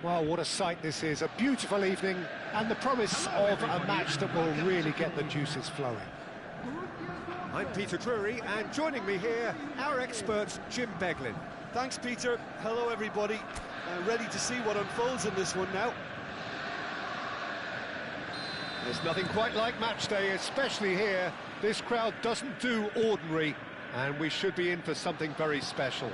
Well, what a sight this is, a beautiful evening and the promise of a match that will really get the juices flowing. I'm Peter Drury, and joining me here, our expert Jim Beglin. Thanks, Peter. Hello, everybody. Ready to see what unfolds in this one now. There's nothing quite like match day, especially here. This crowd doesn't do ordinary, and we should be in for something very special.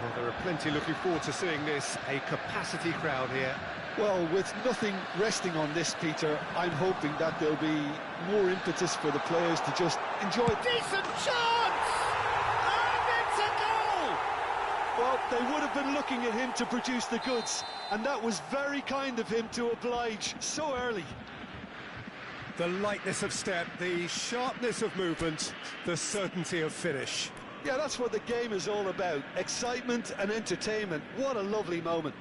Well, there are plenty looking forward to seeing this, a capacity crowd here. Well, with nothing resting on this, Peter, I'm hoping that there'll be more impetus for the players to just enjoy. Decent chance! And it's a goal! Well, they would have been looking at him to produce the goods, and that was very kind of him to oblige so early. The lightness of step, the sharpness of movement, the certainty of finish. Yeah, that's what the game is all about. Excitement and entertainment. What a lovely moment.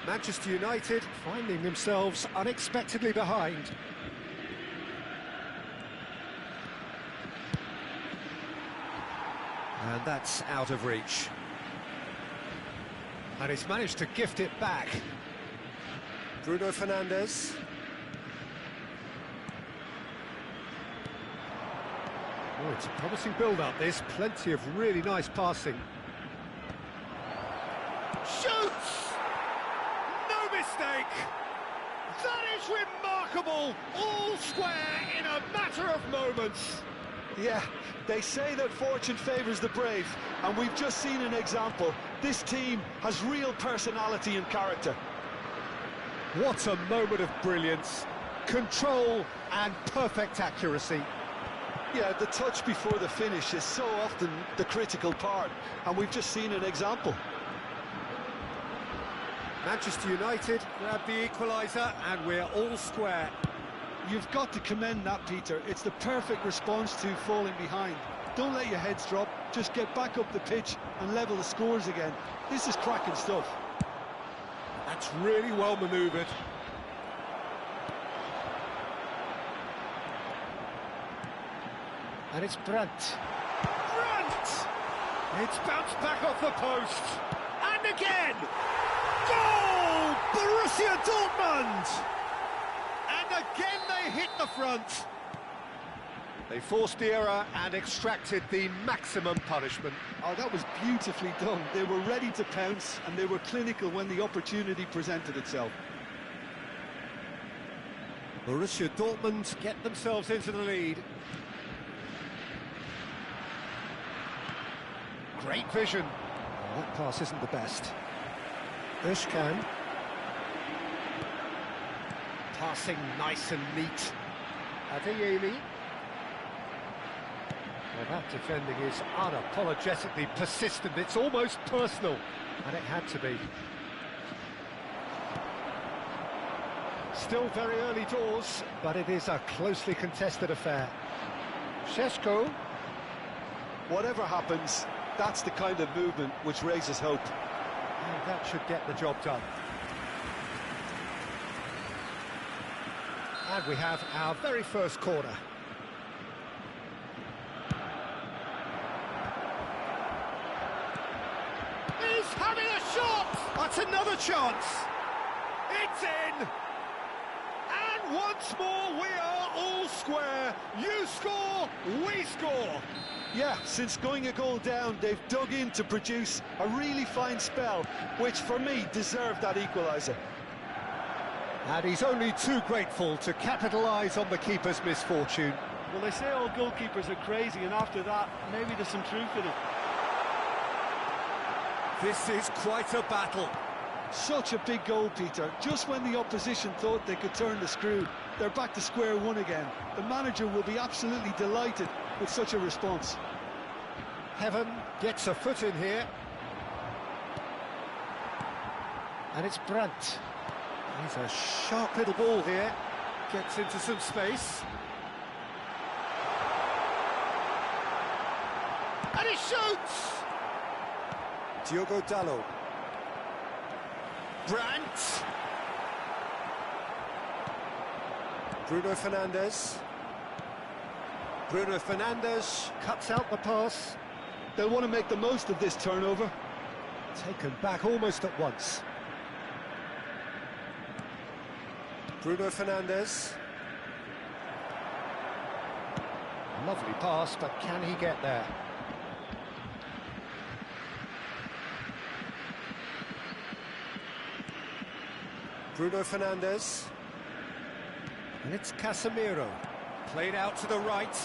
Manchester United finding themselves unexpectedly behind. And that's out of reach. And he's managed to gift it back. Bruno Fernandes. Oh, it's a promising build-up, this. Plenty of really nice passing. Shoots! No mistake! That is remarkable! All square in a matter of moments. Yeah, they say that fortune favours the brave, and we've just seen an example. This team has real personality and character. What a moment of brilliance, control and perfect accuracy. Yeah, the touch before the finish is so often the critical part, and we've just seen an example. Manchester United grab the equaliser, and we're all square. You've got to commend that, Peter. It's the perfect response to falling behind. Don't let your heads drop, just get back up the pitch and level the scores again. This is cracking stuff. That's really well manoeuvred. And it's Brandt. Brandt! It's bounced back off the post. And again! Goal! Borussia Dortmund! And again they hit the front. They forced the error and extracted the maximum punishment. Oh, that was beautifully done. They were ready to pounce, and they were clinical when the opportunity presented itself. Borussia Dortmund get themselves into the lead. Great vision. Oh, that pass isn't the best. Özcan. Passing nice and neat. Adeyemi. Well, that defending is unapologetically persistent. It's almost personal, and it had to be. Still very early doors, but it is a closely contested affair. Šeško. Whatever happens, that's the kind of movement which raises hope. And that should get the job done. And we have our very first corner. He's having a shot! That's another chance! It's in! And once more we are all square. You score, we score! Yeah, since going a goal down, they've dug in to produce a really fine spell, which for me deserved that equaliser. And he's only too grateful to capitalise on the keeper's misfortune. Well, they say all goalkeepers are crazy, and after that, maybe there's some truth in it. This is quite a battle. Such a big goal, Peter. Just when the opposition thought they could turn the screw, they're back to square one again. The manager will be absolutely delighted with such a response. Heaven gets a foot in here. And it's Brandt. He's a sharp little ball here. Gets into some space. And he shoots! Diogo Dalot. Brandt. Bruno Fernandes. Bruno Fernandes cuts out the pass. They'll want to make the most of this turnover. Taken back almost at once. Bruno Fernandes. Lovely pass, but can he get there? Bruno Fernandes. And it's Casemiro. Played out to the right.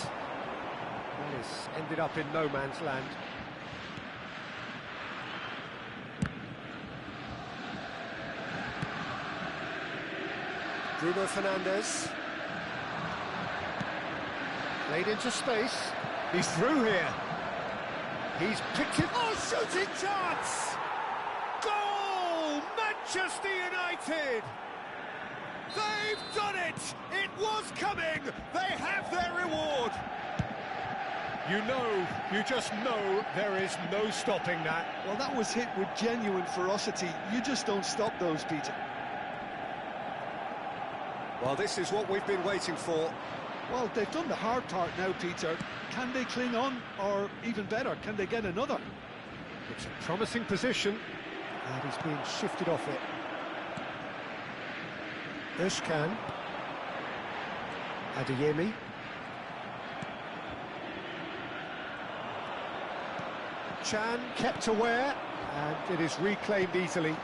Well, it's ended up in no man's land. Bruno Fernandes. Played into space. He's through here. He's picked it. Oh, shooting chance! Goal! Manchester United! They've done it! It was coming! They have their reward! You just know there is no stopping that. Well, that was hit with genuine ferocity. You just don't stop those, Peter. Well, this is what we've been waiting for. Well, they've done the hard part now, Peter. Can they cling on? Or, even better, can they get another? It's a promising position, and he's been shifted off it. Özcan. Adeyemi. Can kept aware, and it is reclaimed easily.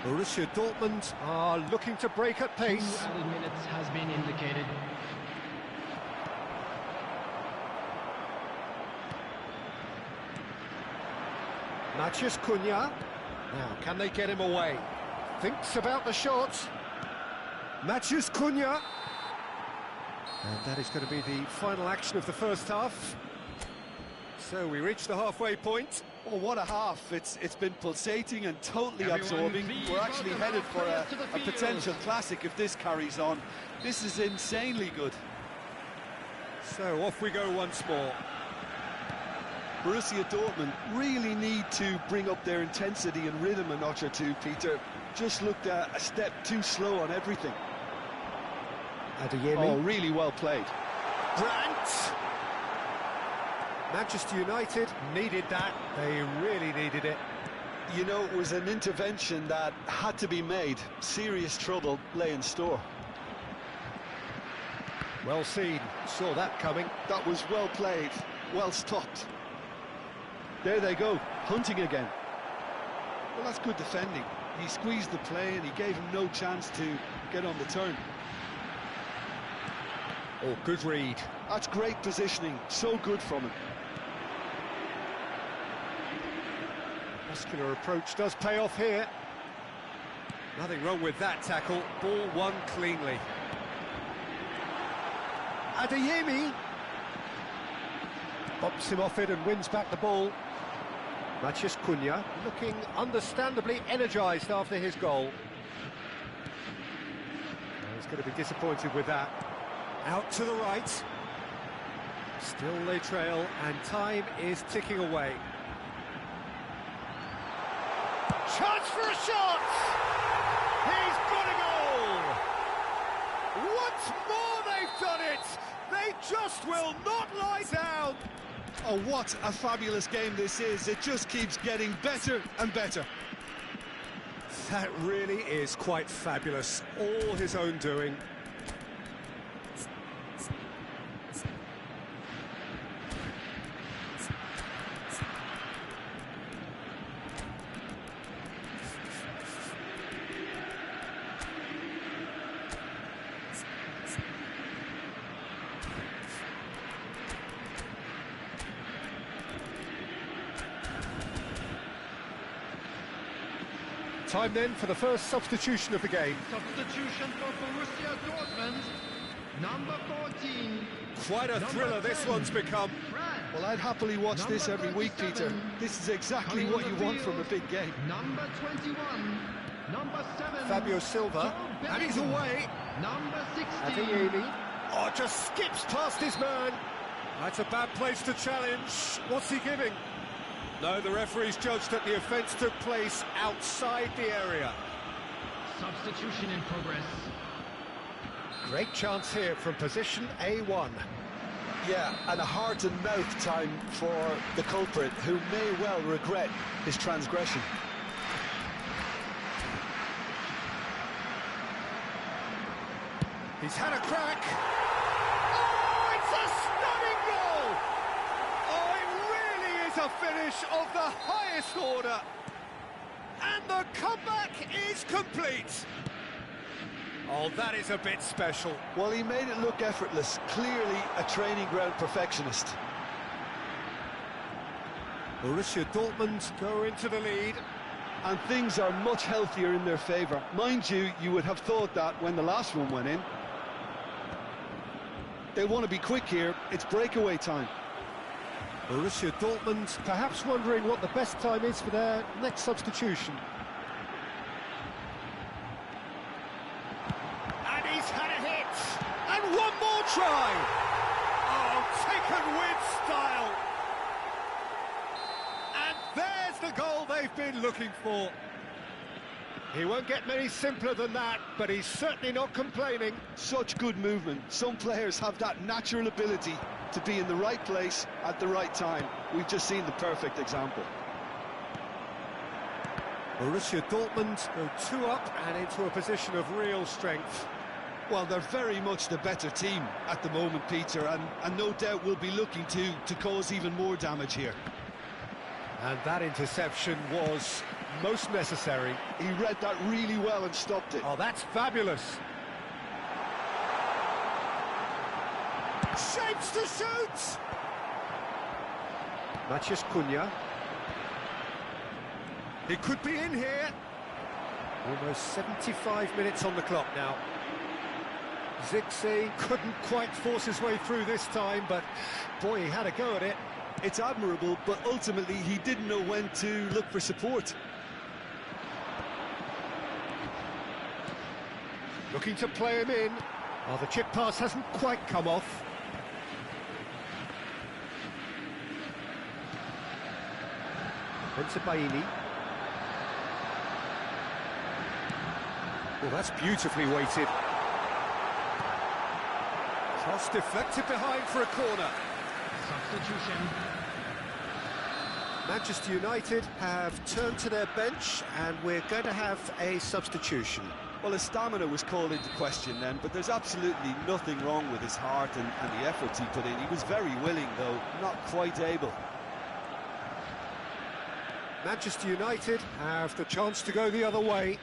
Borussia Dortmund are looking to break at pace. 2 added minutes has been indicated. Matheus Cunha. Now, can they get him away? Thinks about the shot. Matheus Cunha. And that is going to be the final action of the first half. So we reach the halfway point. Oh, what a half. It's been pulsating and totally absorbing. We're actually headed for a potential classic if this carries on. This is insanely good. So off we go once more. Borussia Dortmund really need to bring up their intensity and rhythm a notch or two, Peter. Just looked a step too slow on everything. Adeyemi. Oh, really well played. Brandt. Manchester United needed that. They really needed it. You know, it was an intervention that had to be made. Serious trouble lay in store. Well seen. Saw that coming. That was well played. Well stopped. There they go, hunting again. Well, that's good defending. He squeezed the play and he gave him no chance to get on the turn. Oh, good read. That's great positioning. So good from him. Muscular approach does pay off here. Nothing wrong with that tackle. Ball won cleanly. Adeyemi bumps him off it and wins back the ball. Matheus Cunha looking understandably energised after his goal. He's going to be disappointed with that. Out to the right. Still they trail and time is ticking away. Chance for a shot! He's got a goal! Once more they've done it! They just will not lie down! Oh, what a fabulous game this is. It just keeps getting better and better. That really is quite fabulous. All his own doing. Time then for the first substitution of the game. Substitution for Borussia Dortmund, number 14. Quite a thriller this one's become. Well, I'd happily watch this every week, Peter. This is exactly what you want from a big game. Number 21, number 7. Fabio Silva, and he's away. Number 16. Adeyemi. Oh, just skips past his man. That's a bad place to challenge. What's he giving? No, the referee's judged that the offence took place outside the area. Substitution in progress. Great chance here from position A1. Yeah, and a heart-and-mouth time for the culprit, who may well regret his transgression. He's had a crack. Oh, it's a stunning goal! Oh, it really is a finish of the highest order. And the comeback is complete. Oh, that is a bit special. Well, he made it look effortless. Clearly a training ground perfectionist. Borussia Dortmund go into the lead. And things are much healthier in their favour. Mind you, you would have thought that when the last one went in. They want to be quick here. It's breakaway time. Borussia Dortmund perhaps wondering what the best time is for their next substitution. And he's had a hit! And one more try! Oh, taken with style! And there's the goal they've been looking for. He won't get many simpler than that, but he's certainly not complaining. Such good movement. Some players have that natural ability to be in the right place at the right time. We've just seen the perfect example. Borussia Dortmund go 2 up and into a position of real strength. Well, they're very much the better team at the moment, Peter, and no doubt will be looking to cause even more damage here. And that interception was most necessary. He read that really well and stopped it. Oh, that's fabulous. Shapes to shoot! Matheus Cunha. He could be in here. Almost 75 minutes on the clock now. Zirkzee couldn't quite force his way through this time, but boy, he had a go at it. It's admirable, but ultimately he didn't know when to look for support. Looking to play him in. Oh, the chip pass hasn't quite come off. Bensebaini. Well, that's beautifully weighted. Cross deflected behind for a corner. Substitution. Manchester United have turned to their bench and we're going to have a substitution. Well, his stamina was called into question then, but there's absolutely nothing wrong with his heart and the efforts he put in. He was very willing, though, not quite able. Manchester United have the chance to go the other way.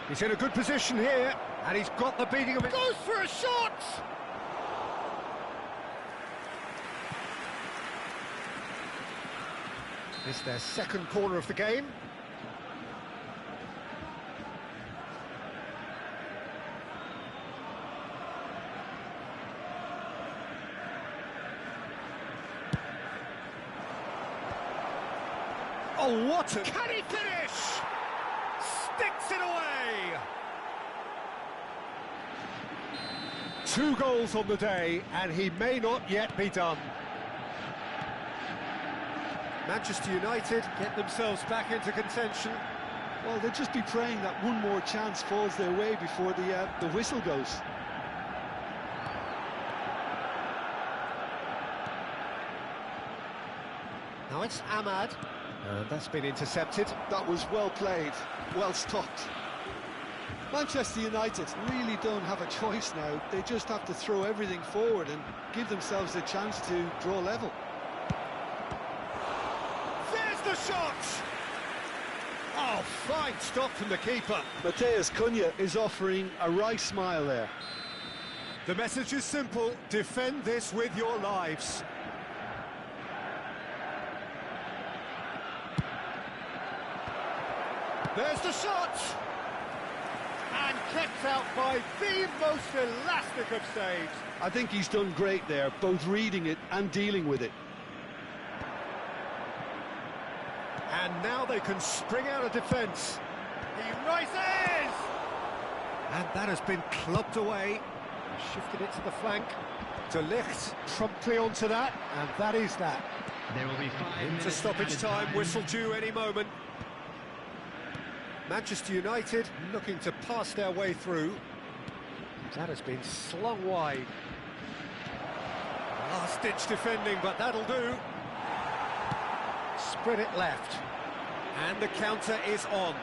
He's in a good position here, and he's got the beating of it. Goes for a shot! It's their second corner of the game. Oh, what a... Can he finish? Sticks it away! 2 goals on the day, and he may not yet be done. Manchester United get themselves back into contention. Well, they'll just be praying that one more chance falls their way before the whistle goes. Now it's Ahmad. And that's been intercepted. That was well played, well stopped. Manchester United really don't have a choice now. They just have to throw everything forward and give themselves a chance to draw level. There's the shot! Oh, fine stop from the keeper. Matheus Cunha is offering a wry smile there. The message is simple: defend this with your lives. There's the shot! And kept out by the most elastic of saves. I think he's done great there, both reading it and dealing with it. And now they can spring out of defence. He rises! And that has been clubbed away. Shifted it to the flank. De Ligt promptly onto that, and that is that. There will be 5 minutes Into stoppage added time, whistle due any moment. Manchester United looking to pass their way through. That has been slung wide. Last-ditch defending, but that'll do. Spread it left. And the counter is on.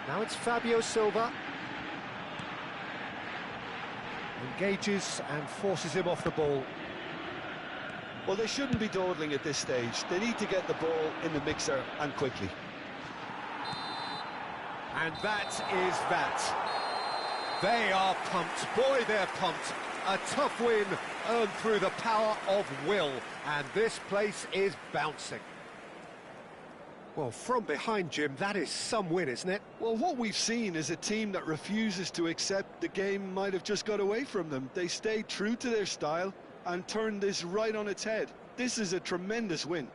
Now it's Fabio Silva. Engages and forces him off the ball. Well, they shouldn't be dawdling at this stage. They need to get the ball in the mixer, and quickly. And that is that. They are pumped. Boy, they're pumped. A tough win earned through the power of will. And this place is bouncing. Well, from behind, Jim, that is some win, isn't it? Well, what we've seen is a team that refuses to accept the game might have just got away from them. They stayed true to their style and turned this right on its head. This is a tremendous win.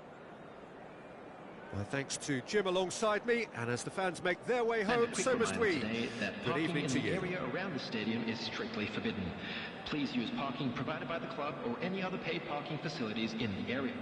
Well, thanks to Jim alongside me, and as the fans make their way home, so must we. Today that Good parking evening in to the you. area around the stadium is strictly forbidden. Please use parking provided by the club or any other paid parking facilities in the area.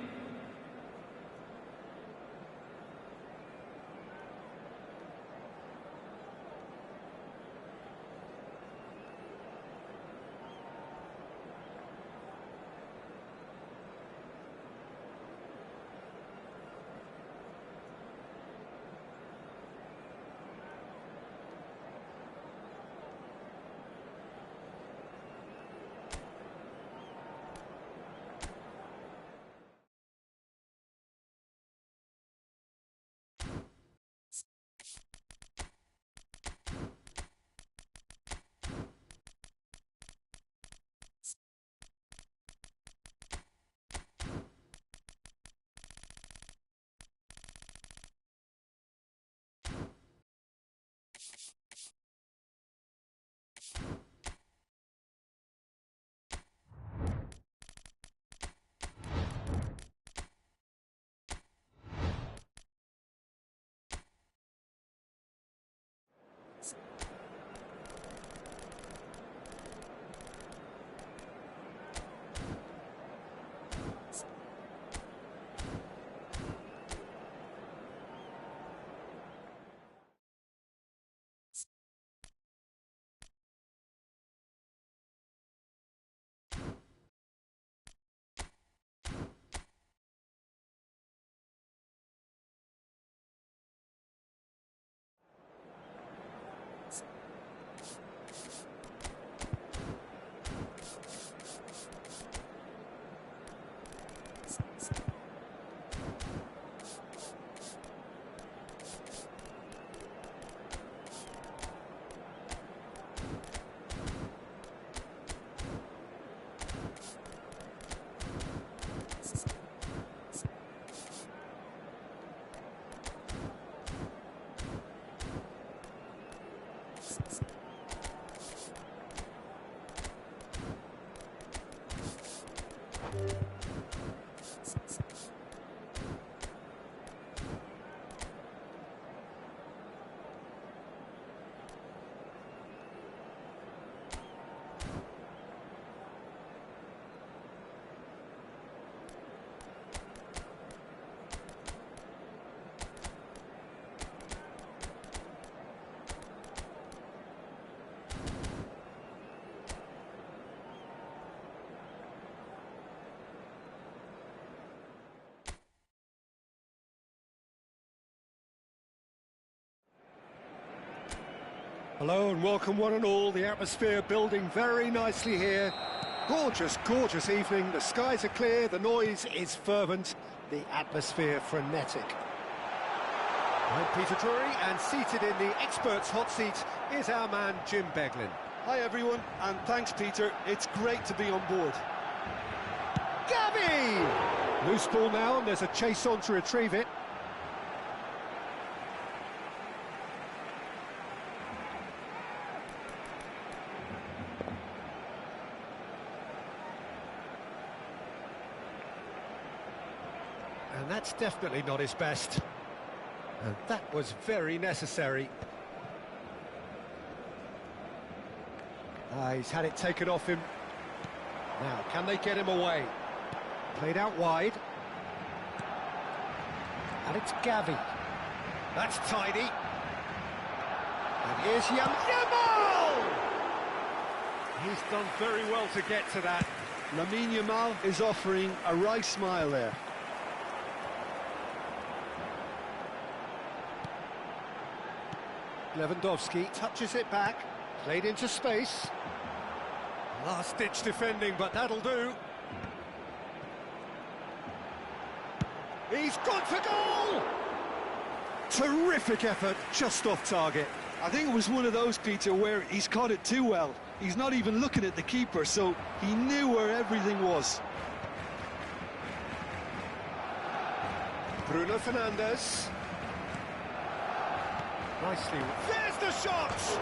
Hello and welcome one and all. The atmosphere building very nicely here. Gorgeous, gorgeous evening. The skies are clear, the noise is fervent, the atmosphere frenetic. I'm Peter Drury, and seated in the experts' hot seat is our man Jim Beglin. Hi everyone, and thanks Peter. It's great to be on board. Gavi! Loose ball now, and there's a chase on to retrieve it. And that's definitely not his best. And that was very necessary. He's had it taken off him. Now, can they get him away? Played out wide. And it's Gavi. That's tidy. And here's Yamal! He's done very well to get to that. Lamine Yamal is offering a right smile there. Lewandowski touches it back, played into space. Last-ditch defending, but that'll do. He's gone for goal! Terrific effort, just off target. I think it was one of those, Peter, where he's caught it too well. He's not even looking at the keeper, so he knew where everything was. Bruno Fernandes. Nicely. There's the shot!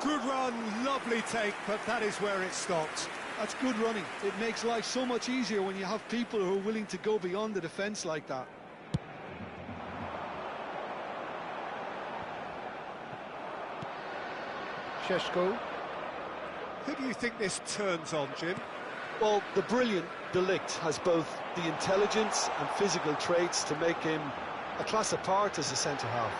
Good run, lovely take, but that is where it stopped. That's good running. It makes life so much easier when you have people who are willing to go beyond the defence like that. Šeško. Who do you think this turns on, Jim? Well, the brilliant De Ligt has both the intelligence and physical traits to make him a class apart as a centre-half.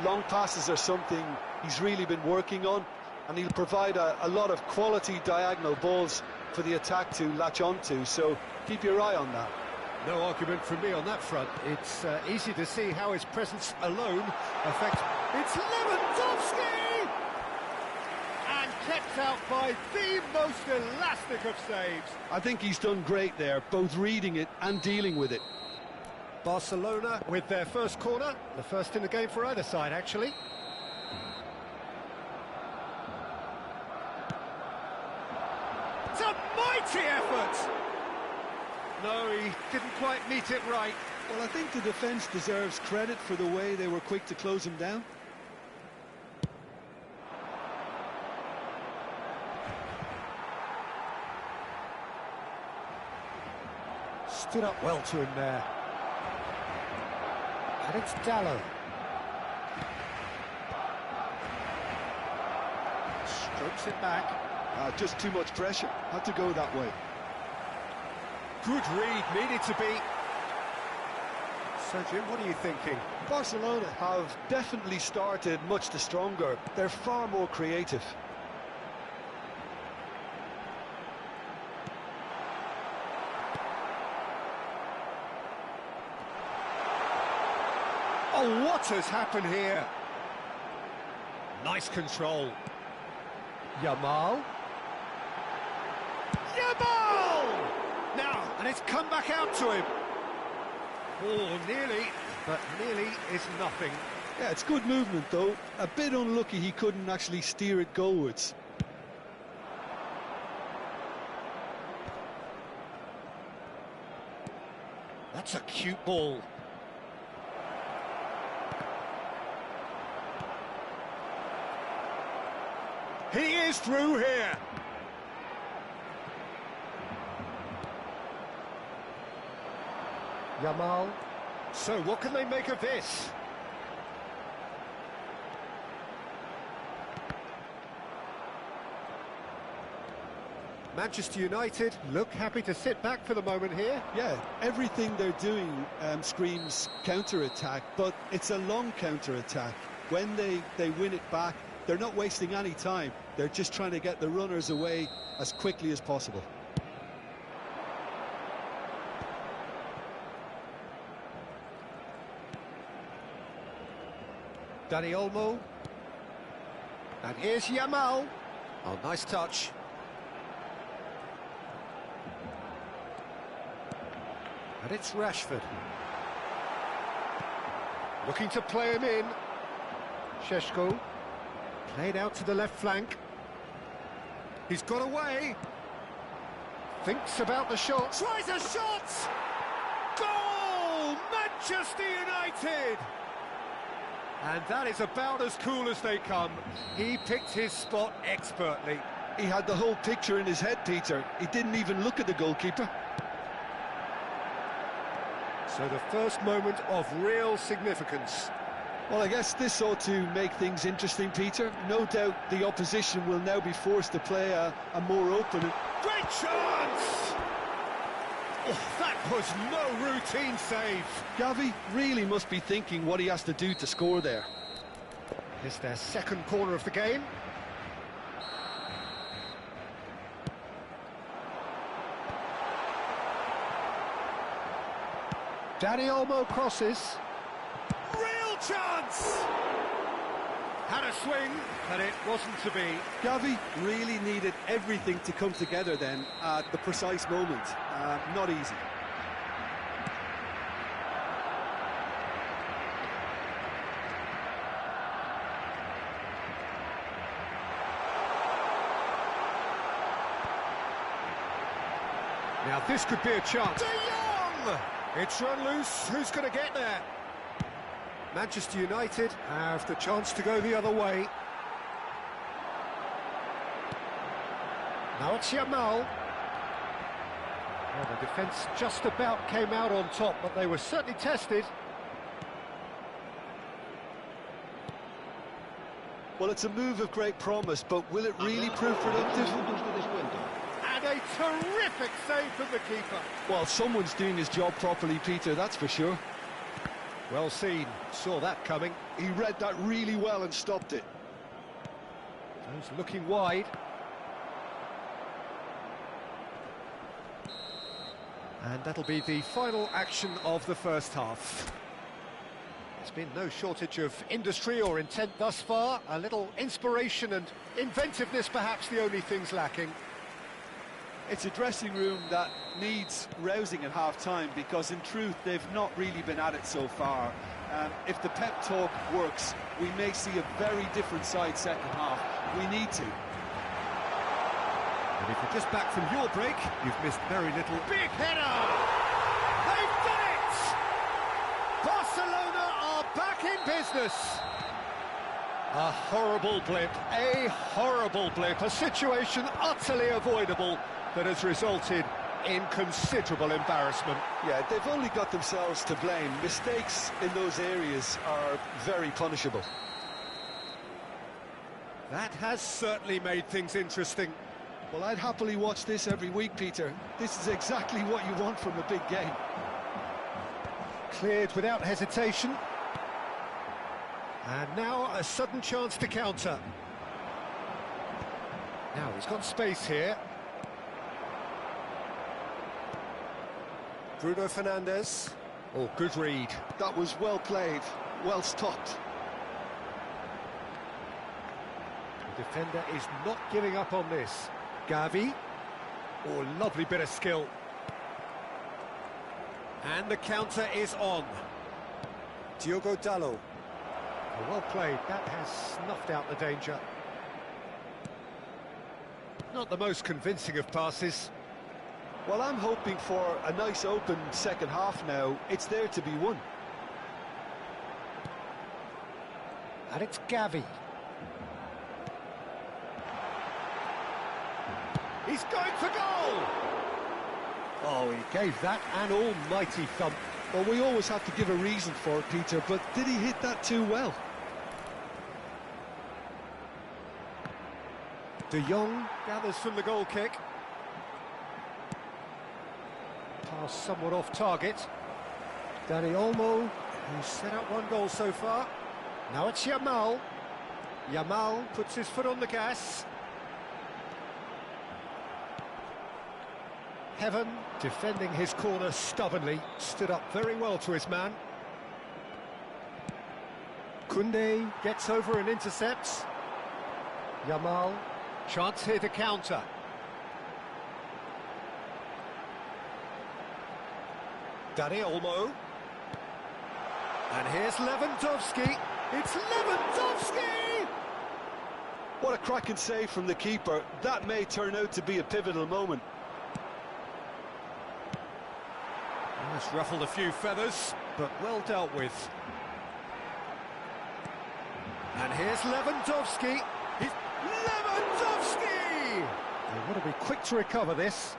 Long passes are something he's really been working on, and he'll provide a lot of quality diagonal balls for the attack to latch onto, so keep your eye on that. No argument from me on that front. It's easy to see how his presence alone affects... It's Lewandowski! And kept out by the most elastic of saves. I think he's done great there, both reading it and dealing with it. Barcelona with their first corner, the first in the game for either side, actually. It's a mighty effort! No, he didn't quite meet it right. Well, I think the defence deserves credit for the way they were quick to close him down. Stood up well to him there. And it's Dallo. Strokes it back. Just too much pressure. Had to go that way. Good read, needed to be. So, Jim, what are you thinking? Barcelona have definitely started much the stronger. They're far more creative. Oh, what has happened here? Nice control. Yamal. Yamal! Now, and it's come back out to him. Oh, nearly, but nearly is nothing. Yeah, it's good movement, though. A bit unlucky he couldn't actually steer it goalwards. That's a cute ball. He is through here. Yamal. So what can they make of this? Manchester United look happy to sit back for the moment here. Yeah, everything they're doing screams counter-attack, but it's a long counter-attack. When they win it back, they're not wasting any time. They're just trying to get the runners away as quickly as possible. Dani Olmo. And here's Yamal. Oh, nice touch. And it's Rashford. Looking to play him in. Šeško. Played out to the left flank. He's got away. Thinks about the shot. Tries a shot! Goal! Manchester United! And that is about as cool as they come. He picked his spot expertly. He had the whole picture in his head, Peter. He didn't even look at the goalkeeper. So the first moment of real significance. Well, I guess this ought to make things interesting, Peter. No doubt the opposition will now be forced to play a more open... Great chance! Oh, that was no routine save. Gavi really must be thinking what he has to do to score there. It's their second corner of the game. Dani Olmo crosses. Real chance! Had a swing, but it wasn't to be. Gavi really needed everything to come together then at the precise moment. Not easy. Now this could be a chance. De Jong! It's run loose. Who's going to get there? Manchester United have the chance to go the other way. Now it's Yamal. Well, the defence just about came out on top, but they were certainly tested. Well, it's a move of great promise, but will it really prove productive? And a terrific save from the keeper. Well, someone's doing his job properly, Peter, that's for sure. Well seen, saw that coming. He read that really well and stopped it. He's looking wide. And that'll be the final action of the first half. There's been no shortage of industry or intent thus far. A little inspiration and inventiveness, perhaps the only things lacking. It's a dressing room that needs rousing at half-time because, in truth, they've not really been at it so far. If the pep talk works, we may see a very different side second half. We need to. And if you're just back from your break, you've missed very little. Big header! They've done it! Barcelona are back in business. A horrible blip, a situation utterly avoidable that has resulted in considerable embarrassment. Yeah, they've only got themselves to blame. Mistakes in those areas are very punishable. That has certainly made things interesting. Well, I'd happily watch this every week, Peter. This is exactly what you want from a big game. Cleared without hesitation. And now a sudden chance to counter. Now he's got space here. Bruno Fernandes. Oh, good read. That was well played, well stopped. The defender is not giving up on this. Gavi. Oh, lovely bit of skill. And the counter is on. Diogo Dalot. Oh, well played. That has snuffed out the danger. Not the most convincing of passes. Well, I'm hoping for a nice open second half now. It's there to be won. And it's Gavi. He's going for goal! Oh, he gave that an almighty thump. Well, we always have to give a reason for it, Peter, but did he hit that too well? De Jong gathers from the goal kick. Pass somewhat off target. Dani Olmo, who's set up one goal so far. Now it's Yamal. Yamal puts his foot on the gas. Heaven, defending his corner stubbornly, stood up very well to his man. Koundé gets over and intercepts. Yamal, chance here to counter. Dani Olmo. And here's Lewandowski. It's Lewandowski! What a cracking save from the keeper. That may turn out to be a pivotal moment. It's ruffled a few feathers, but well dealt with. And here's Lewandowski. He's Lewandowski! They want to be quick to recover this.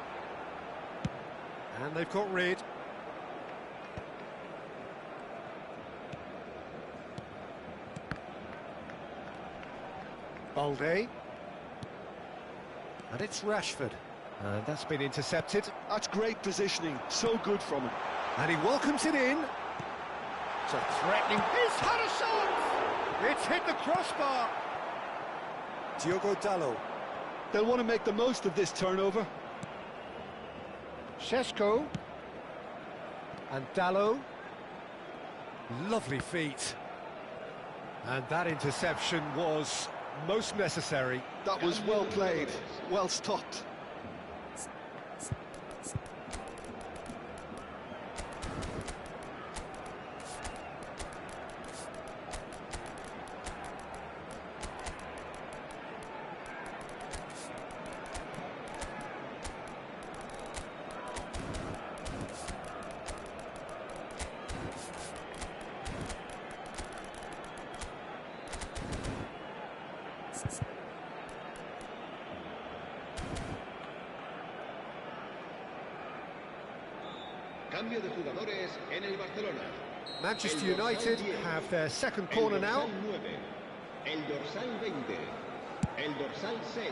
And they've got rid. Balde. And it's Rashford. And that's been intercepted. That's great positioning, so good from him. And he welcomes it in. So threatening. He's had a shot! It's hit the crossbar. Diogo Dalot. They'll want to make the most of this turnover. Šeško. And Dalot. Lovely feet. And that interception was most necessary. That was well played, well stopped. Cambio de jugadores en el Barcelona. Manchester United have their second corner now. El dorsal 20. El dorsal 6.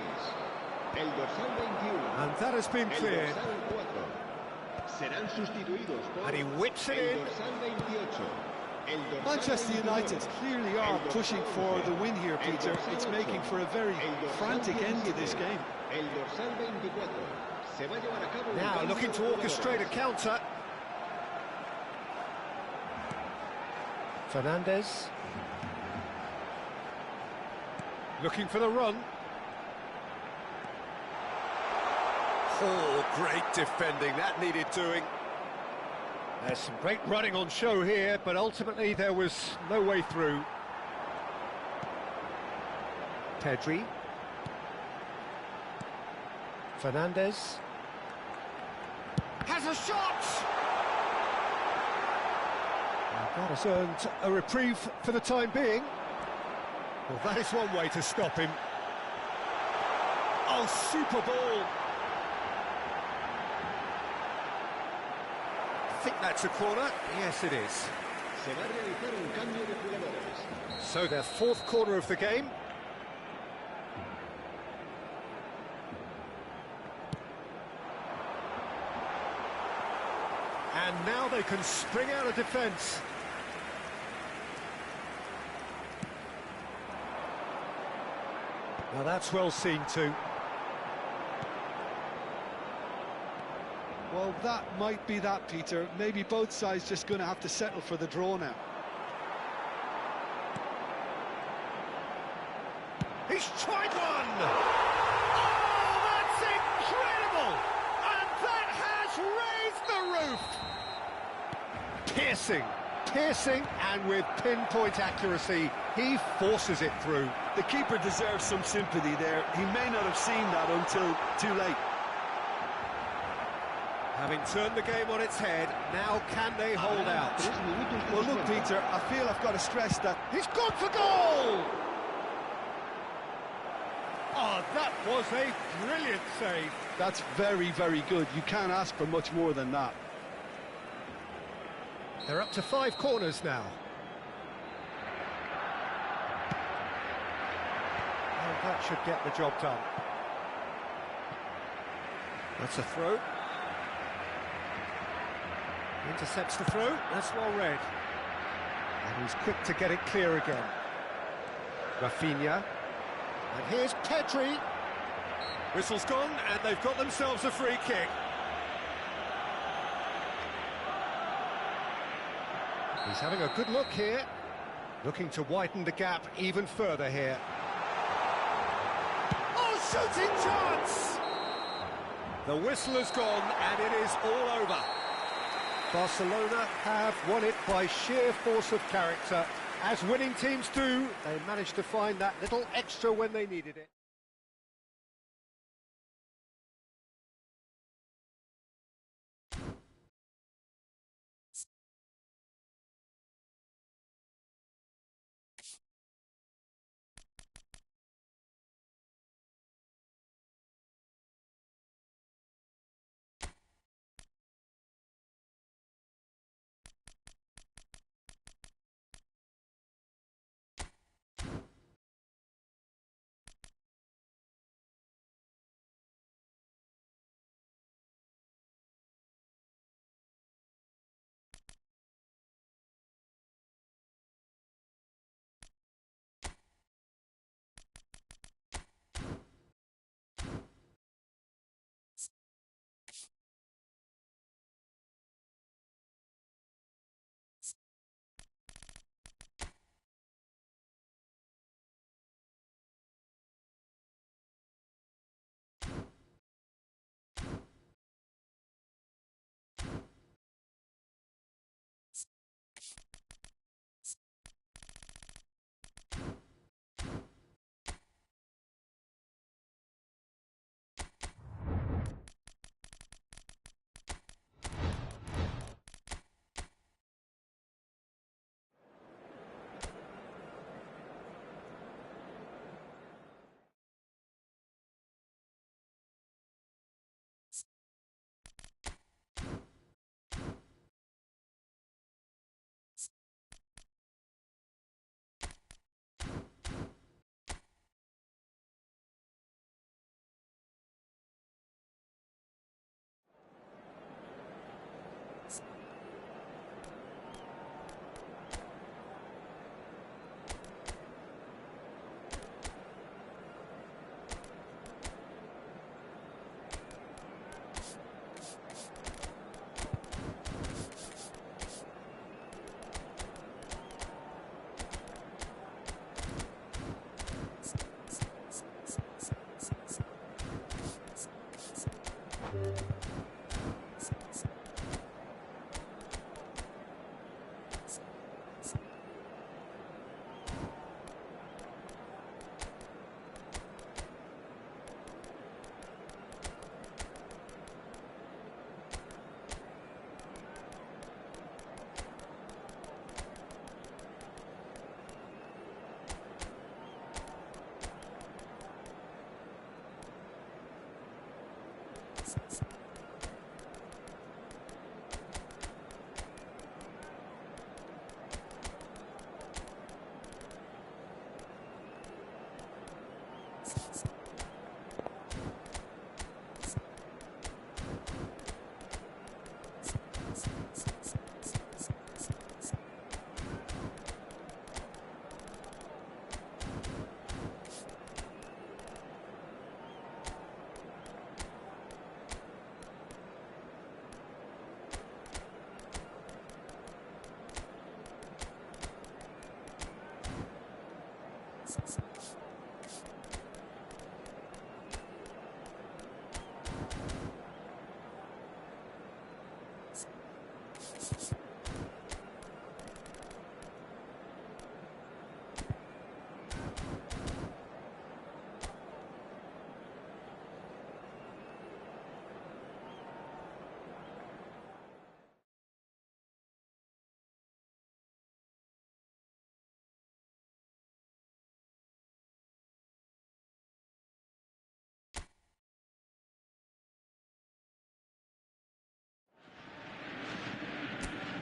El dorsal 21. And that has been El cleared. dorsal 4. Serán sustituidos por And he whips it el in. dorsal 28. El dorsal Manchester 29. United clearly are pushing for the win here, Peter. It's making for a very frantic end to this game. El dorsal 24. Se va a llevar a cabo un Now cambio looking to de orchestrate a jugadores. counter. Fernandez. Looking for the run. Oh, great defending. That needed doing. There's some great running on show here, but ultimately there was no way through. Pedri. Fernandez. Has a shot! That has earned a reprieve for the time being. Well, that is one way to stop him. Oh, super ball! I think that's a corner. Yes, it is. Se va a realizar un cambio de jugadores. So their fourth corner of the game. And now they can spring out of defence. Now that's well seen too. Well, that might be that, Peter. Maybe both sides just going to have to settle for the draw now. He's tried one! Oh, that's incredible! And that has raised the roof! Piercing, and with pinpoint accuracy, he forces it through. The keeper deserves some sympathy there. He may not have seen that until too late. Having turned the game on its head, now can they hold out? Well, look, Peter, I feel I've got to stress that He's gone for goal! Oh, that was a brilliant save. that's very, very good. You can't ask for much more than that. They're up to 5 corners now. And that should get the job done. That's a throw. Intercepts the throw, that's well read. And he's quick to get it clear again. Rafinha. And here's Pedri. Whistle's gone, and they've got themselves a free kick. He's having a good look here. Looking to widen the gap even further here. Oh, shooting chance! The whistle has gone, and it is all over. Barcelona have won it by sheer force of character. As winning teams do, they managed to find that little extra when they needed it.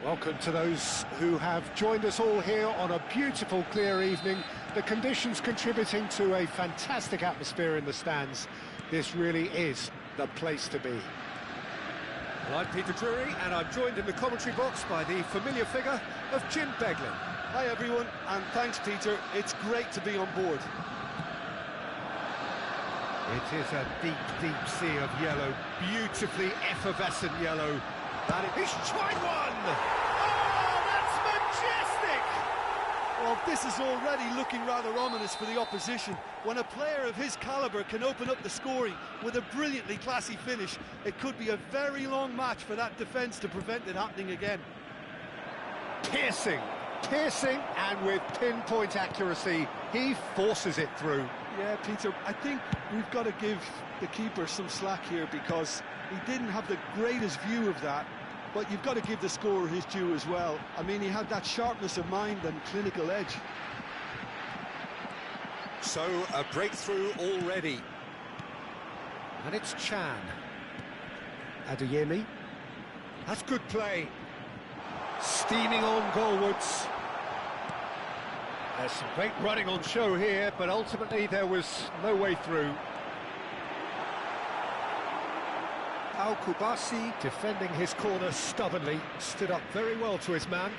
Welcome to those who have joined us all here on a beautiful, clear evening. The conditions contributing to a fantastic atmosphere in the stands. This really is the place to be. Well, I'm Peter Drury, and I'm joined in the commentary box by the familiar figure of Jim Beglin. Hi everyone, and thanks Peter, it's great to be on board. It is a deep, deep sea of yellow, beautifully effervescent yellow. He's tried one! Oh, that's majestic! Well, this is already looking rather ominous for the opposition. When a player of his calibre can open up the scoring with a brilliantly classy finish, it could be a very long match for that defence to prevent it happening again. Piercing, and with pinpoint accuracy, he forces it through. Yeah, Peter, I think we've got to give the keeper some slack here because he didn't have the greatest view of that, but you've got to give the scorer his due as well. I mean, he had that sharpness of mind and clinical edge. So, a breakthrough already. And it's Chan. Adeyemi. That's good play. Steaming on goalwards. There's some great running on show here, but ultimately there was no way through. Al Kubasi, defending his corner stubbornly, stood up very well to his man.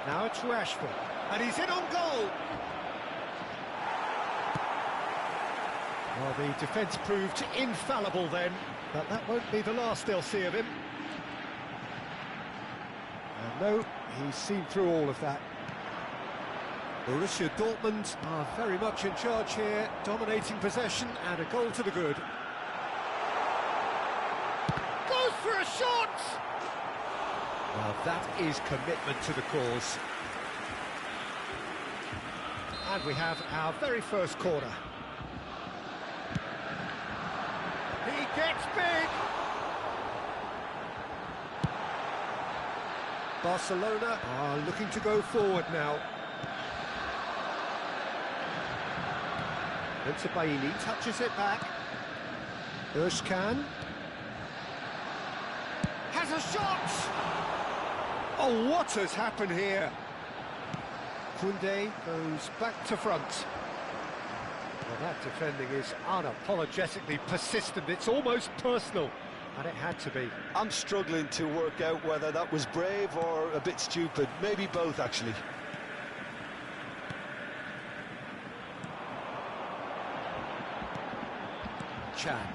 Now it's Rashford, and he's in on goal. Well, the defence proved infallible then, but that won't be the last they'll see of him. And no, he's seen through all of that. Borussia Dortmund are very much in charge here, dominating possession and a goal to the good. Goes for a shot! Well, that is commitment to the cause. And we have our very first corner. He gets big! Barcelona are looking to go forward now. Baini touches it back. Özcan Has a shot! Oh, what has happened here? Koundé goes back to front. Well, that defending is unapologetically persistent. It's almost personal, and it had to be. I'm struggling to work out whether that was brave or a bit stupid. Maybe both, actually. Chan.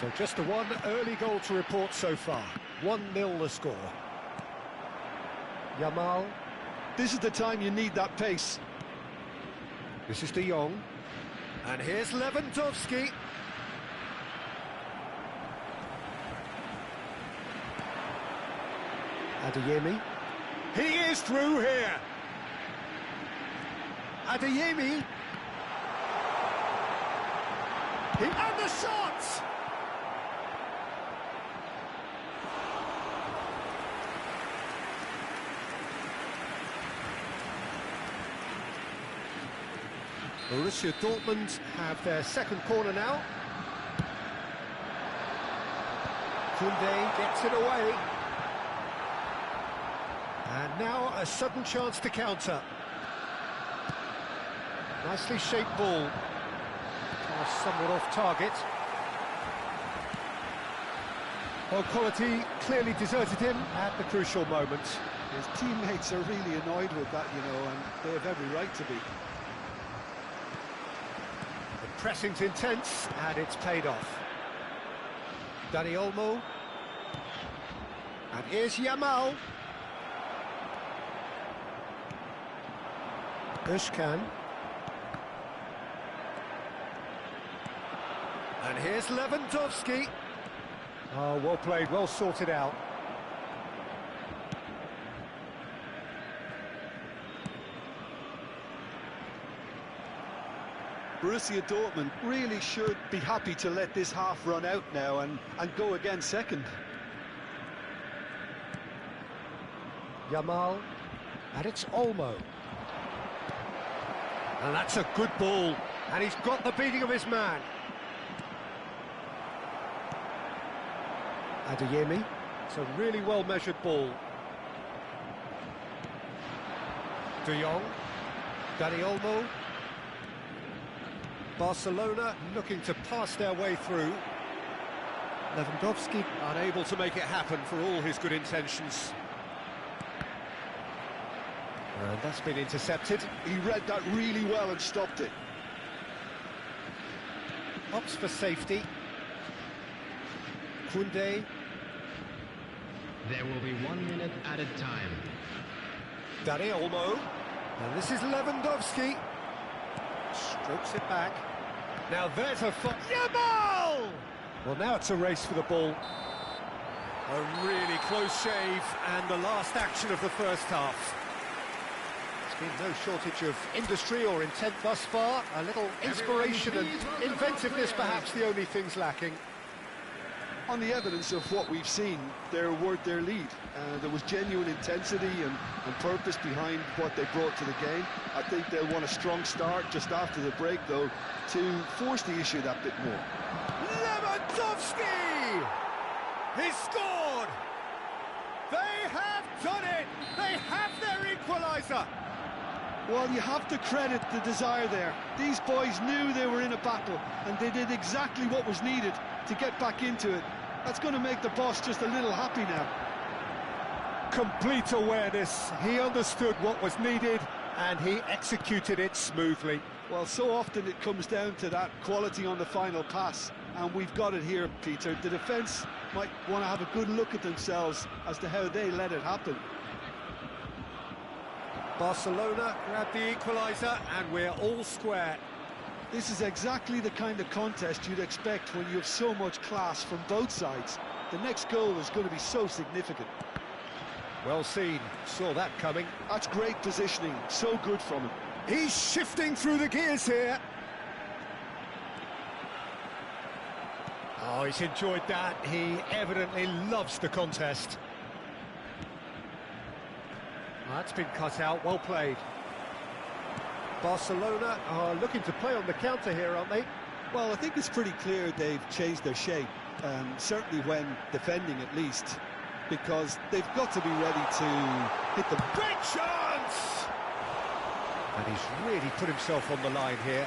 So just the one early goal to report so far. 1-0 the score. Yamal. This is the time you need that pace. This is De Jong. And here's Lewandowski. Adeyemi. He is through here. Adeyemi. And the shot! Borussia Dortmund have their second corner now. Koundé gets it away. And now a sudden chance to counter. Nicely shaped ball. Somewhat off target. Well, quality clearly deserted him at the crucial moment. His teammates are really annoyed with that, you know, and they have every right to be. The pressing's intense, and it's paid off. Dani Olmo. And here's Yamal. Özcan. And here's Lewandowski. Oh, well played, well sorted out. Borussia Dortmund really should be happy to let this half run out now and go again second. Yamal. And it's Olmo. And that's a good ball. And he's got the beating of his man. Adeyemi. It's a really well-measured ball. De Jong. Dani Olmo. Barcelona looking to pass their way through. Lewandowski unable to make it happen for all his good intentions. And that's been intercepted. He read that really well and stopped it. Opts for safety. Koundé. There will be 1 minute added time. Dani Olmo. And this is Lewandowski. Strokes it back. Now there's a Yamal! Well, now it's a race for the ball. A really close shave, and the last action of the first half. There's been no shortage of industry or intent thus far. A little inspiration and inventiveness, perhaps the only things lacking. On the evidence of what we've seen, they're worth their lead. There was genuine intensity and purpose behind what they brought to the game. I think they'll want a strong start just after the break, though, to force the issue that bit more. Lewandowski! He scored! They have done it! They have their equaliser! Well, you have to credit the desire there. These boys knew they were in a battle, and they did exactly what was needed to get back into it. That's going to make the boss just a little happy now. Complete awareness. He understood what was needed, and he executed it smoothly. Well, so often it comes down to that quality on the final pass, and we've got it here, Peter. The defence might want to have a good look at themselves as to how they let it happen. Barcelona grab the equaliser, and we're all square. This is exactly the kind of contest you'd expect when you have so much class from both sides. The next goal is going to be so significant. Well seen, saw that coming. That's great positioning, so good from him. He's shifting through the gears here. Oh, he's enjoyed that. He evidently loves the contest. That's been cut out, well played. Barcelona are looking to play on the counter here, aren't they? Well, I think it's pretty clear they've changed their shape, certainly when defending at least, because they've got to be ready to hit the... Great chance! And he's really put himself on the line here.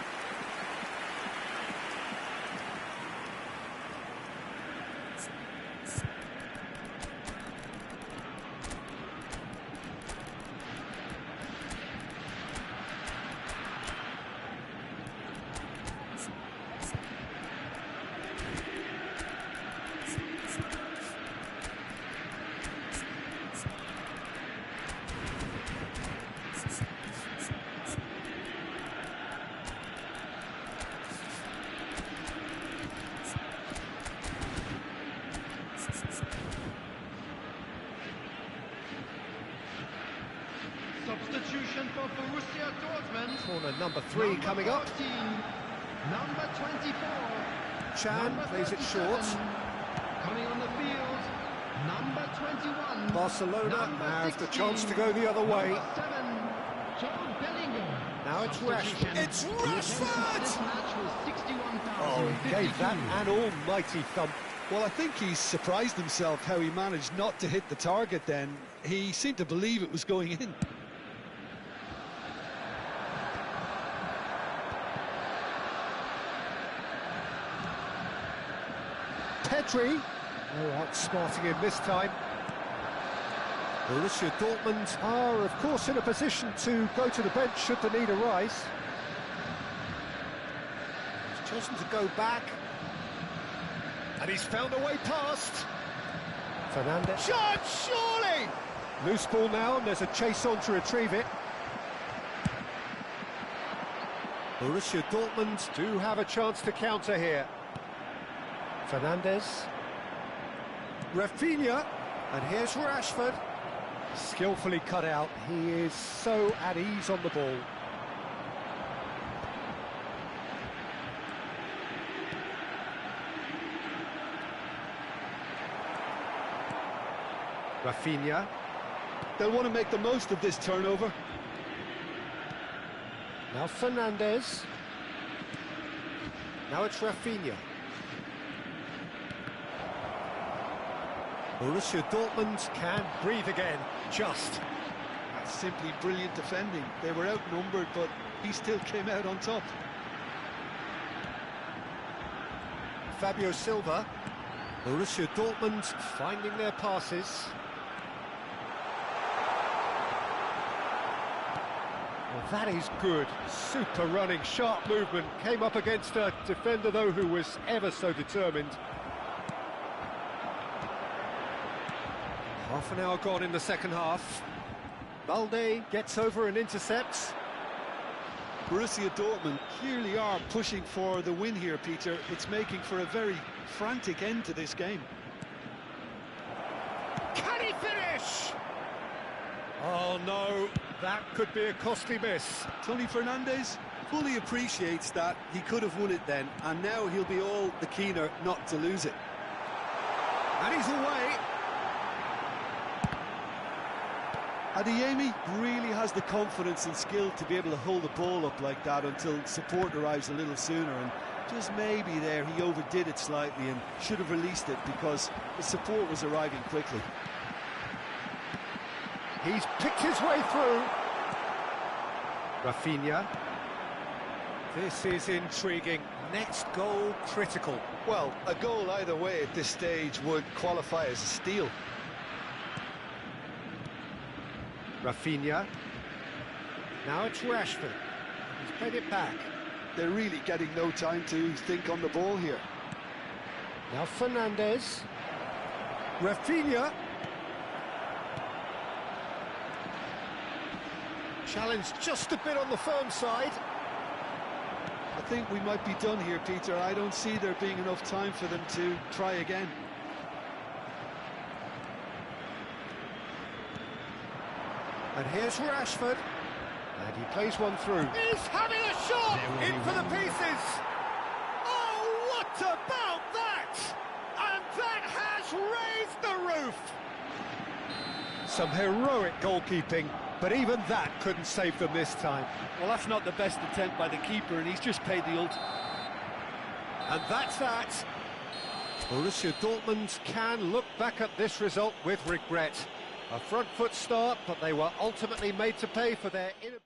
Corner number 3 coming up. 14, number 24. Chan number plays it 37, short. Coming on the field, number 21. Barcelona number have the 16, chance to go the other way. Number 7, Jude Bellingham. Now it's Rashford. It's The attendance for Rashford! this match was 61,052. Oh, he gave that an almighty thump. Well, I think he surprised himself how he managed not to hit the target then. He seemed to believe it was going in. Pedri. Oh, outsmarting him this time. Borussia Dortmund are, of course, in a position to go to the bench should the need arise. He's chosen to go back. And he's found a way past. Fernandez. Shot, surely! Loose ball now, and there's a chase on to retrieve it. Borussia Dortmund do have a chance to counter here. Fernandez. Rafinha. And here's Rashford. Skillfully cut out. He is so at ease on the ball. Rafinha. They'll want to make the most of this turnover. Now Fernandez. Now it's Rafinha. Borussia Dortmund can breathe again, just. That's simply brilliant defending. They were outnumbered, but he still came out on top. Fabio Silva. Borussia Dortmund finding their passes. Well, that is good. Super running, sharp movement. Came up against a defender, though, who was ever so determined. Half an hour gone in the second half. Balde gets over and intercepts. Borussia Dortmund clearly are pushing for the win here, Peter. It's making for a very frantic end to this game. Can he finish? Oh no, that could be a costly miss. Tony Fernandez. Fully appreciates that he could have won it then, and now he'll be all the keener not to lose it. And he's away. Adeyemi really has the confidence and skill to be able to hold the ball up like that until support arrives a little sooner, and just maybe there he overdid it slightly and should have released it because the support was arriving quickly. He's picked his way through. Rafinha. This is intriguing. Next goal critical. Well, a goal either way at this stage would qualify as a steal. Rafinha. Now it's Rashford. He's played it back. They're really getting no time to think on the ball here. Now Fernandez. Rafinha. Challenge just a bit on the firm side. I think we might be done here, Peter. I don't see there being enough time for them to try again. And here's Rashford. And he plays one through. He's having a shot! In for the pieces! Oh, what about that? And that has raised the roof! Some heroic goalkeeping, but even that couldn't save them this time. Well, that's not the best attempt by the keeper, and he's just paid the ultimate. And that's that. Borussia Dortmund can look back at this result with regret. A front foot start, but they were ultimately made to pay for their inability.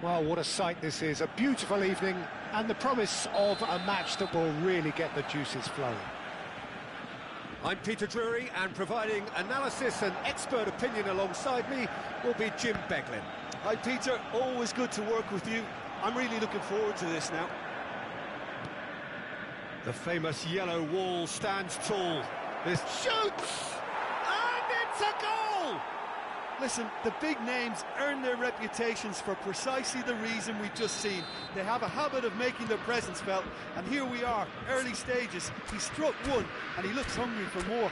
Well, what a sight this is. A beautiful evening and the promise of a match that will really get the juices flowing. I'm Peter Drury, and providing analysis and expert opinion alongside me will be Jim Beglin. Hi, Peter. Always good to work with you. I'm really looking forward to this now. The famous yellow wall stands tall. This Shoots! And it's a goal! Listen, the big names earn their reputations for precisely the reason we've just seen. They have a habit of making their presence felt, and here we are, early stages. He struck one, and he looks hungry for more.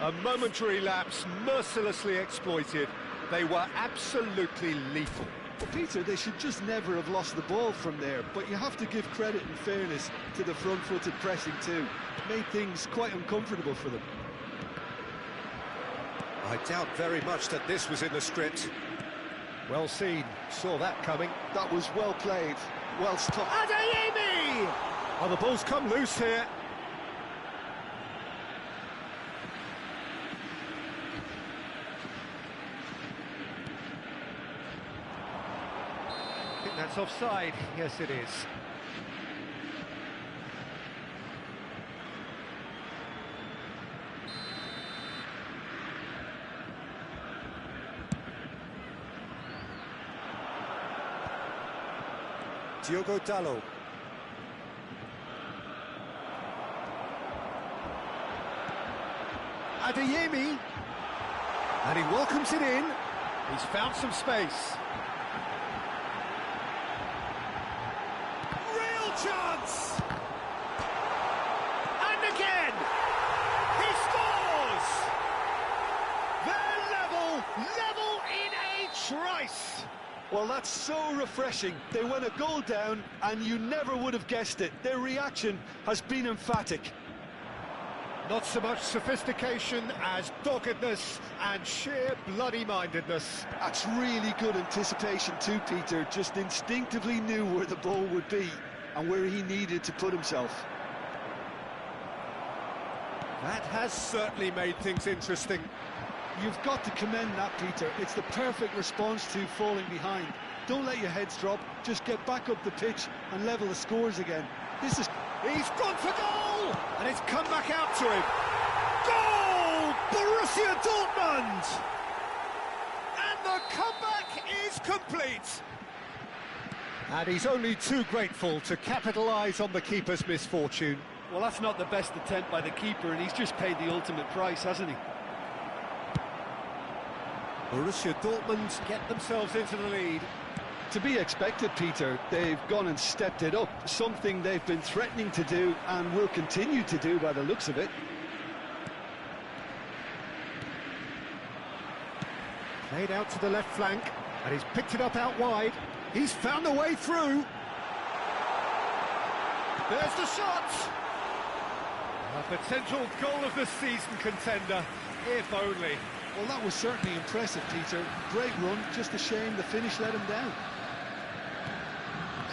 a momentary lapse mercilessly exploited. They were absolutely lethal. Well, Peter, they should just never have lost the ball from there, but you have to give credit and fairness to the front-footed pressing too. It made things quite uncomfortable for them. I doubt very much that this was in the script. Well seen, saw that coming. That was well played, well stopped. Adeyemi! Oh, the ball's come loose here. I think that's offside. Yes, it is. Diogo Dalot. Adeyemi. And he welcomes it in. He's found some space. Real chance! And again! He scores! They're level in a trice! Well, that's so refreshing. They went a goal down, and you never would have guessed it. Their reaction has been emphatic. Not so much sophistication as doggedness and sheer bloody-mindedness. That's really good anticipation too, Peter. Just instinctively knew where the ball would be and where he needed to put himself. That has certainly made things interesting. You've got to commend that, Peter. It's the perfect response to falling behind. Don't let your heads drop. Just get back up the pitch and level the scores again. This is... He's gone for goal! And it's come back out to him. Goal! Borussia Dortmund! And the comeback is complete. And he's only too grateful to capitalise on the keeper's misfortune. Well, that's not the best attempt by the keeper, and he's just paid the ultimate price, hasn't he? Borussia Dortmund get themselves into the lead. To be expected, Peter. They've gone and stepped it up, something they've been threatening to do and will continue to do by the looks of it. Played out to the left flank, and he's picked it up out wide. He's found a way through. There's the shot! A potential goal of the season contender, if only. Well, that was certainly impressive, Peter. Great run, just a shame the finish let him down.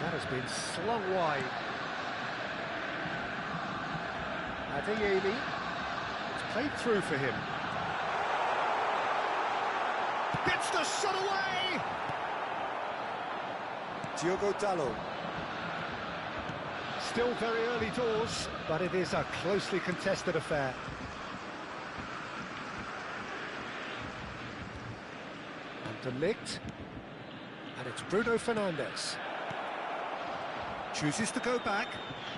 That has been slung wide. Adeyemi. It's played through for him. Gets the shot away! Diogo Dalot. Still very early doors, but it is a closely contested affair. And De Ligt. And it's Bruno Fernandes. Chooses to go back.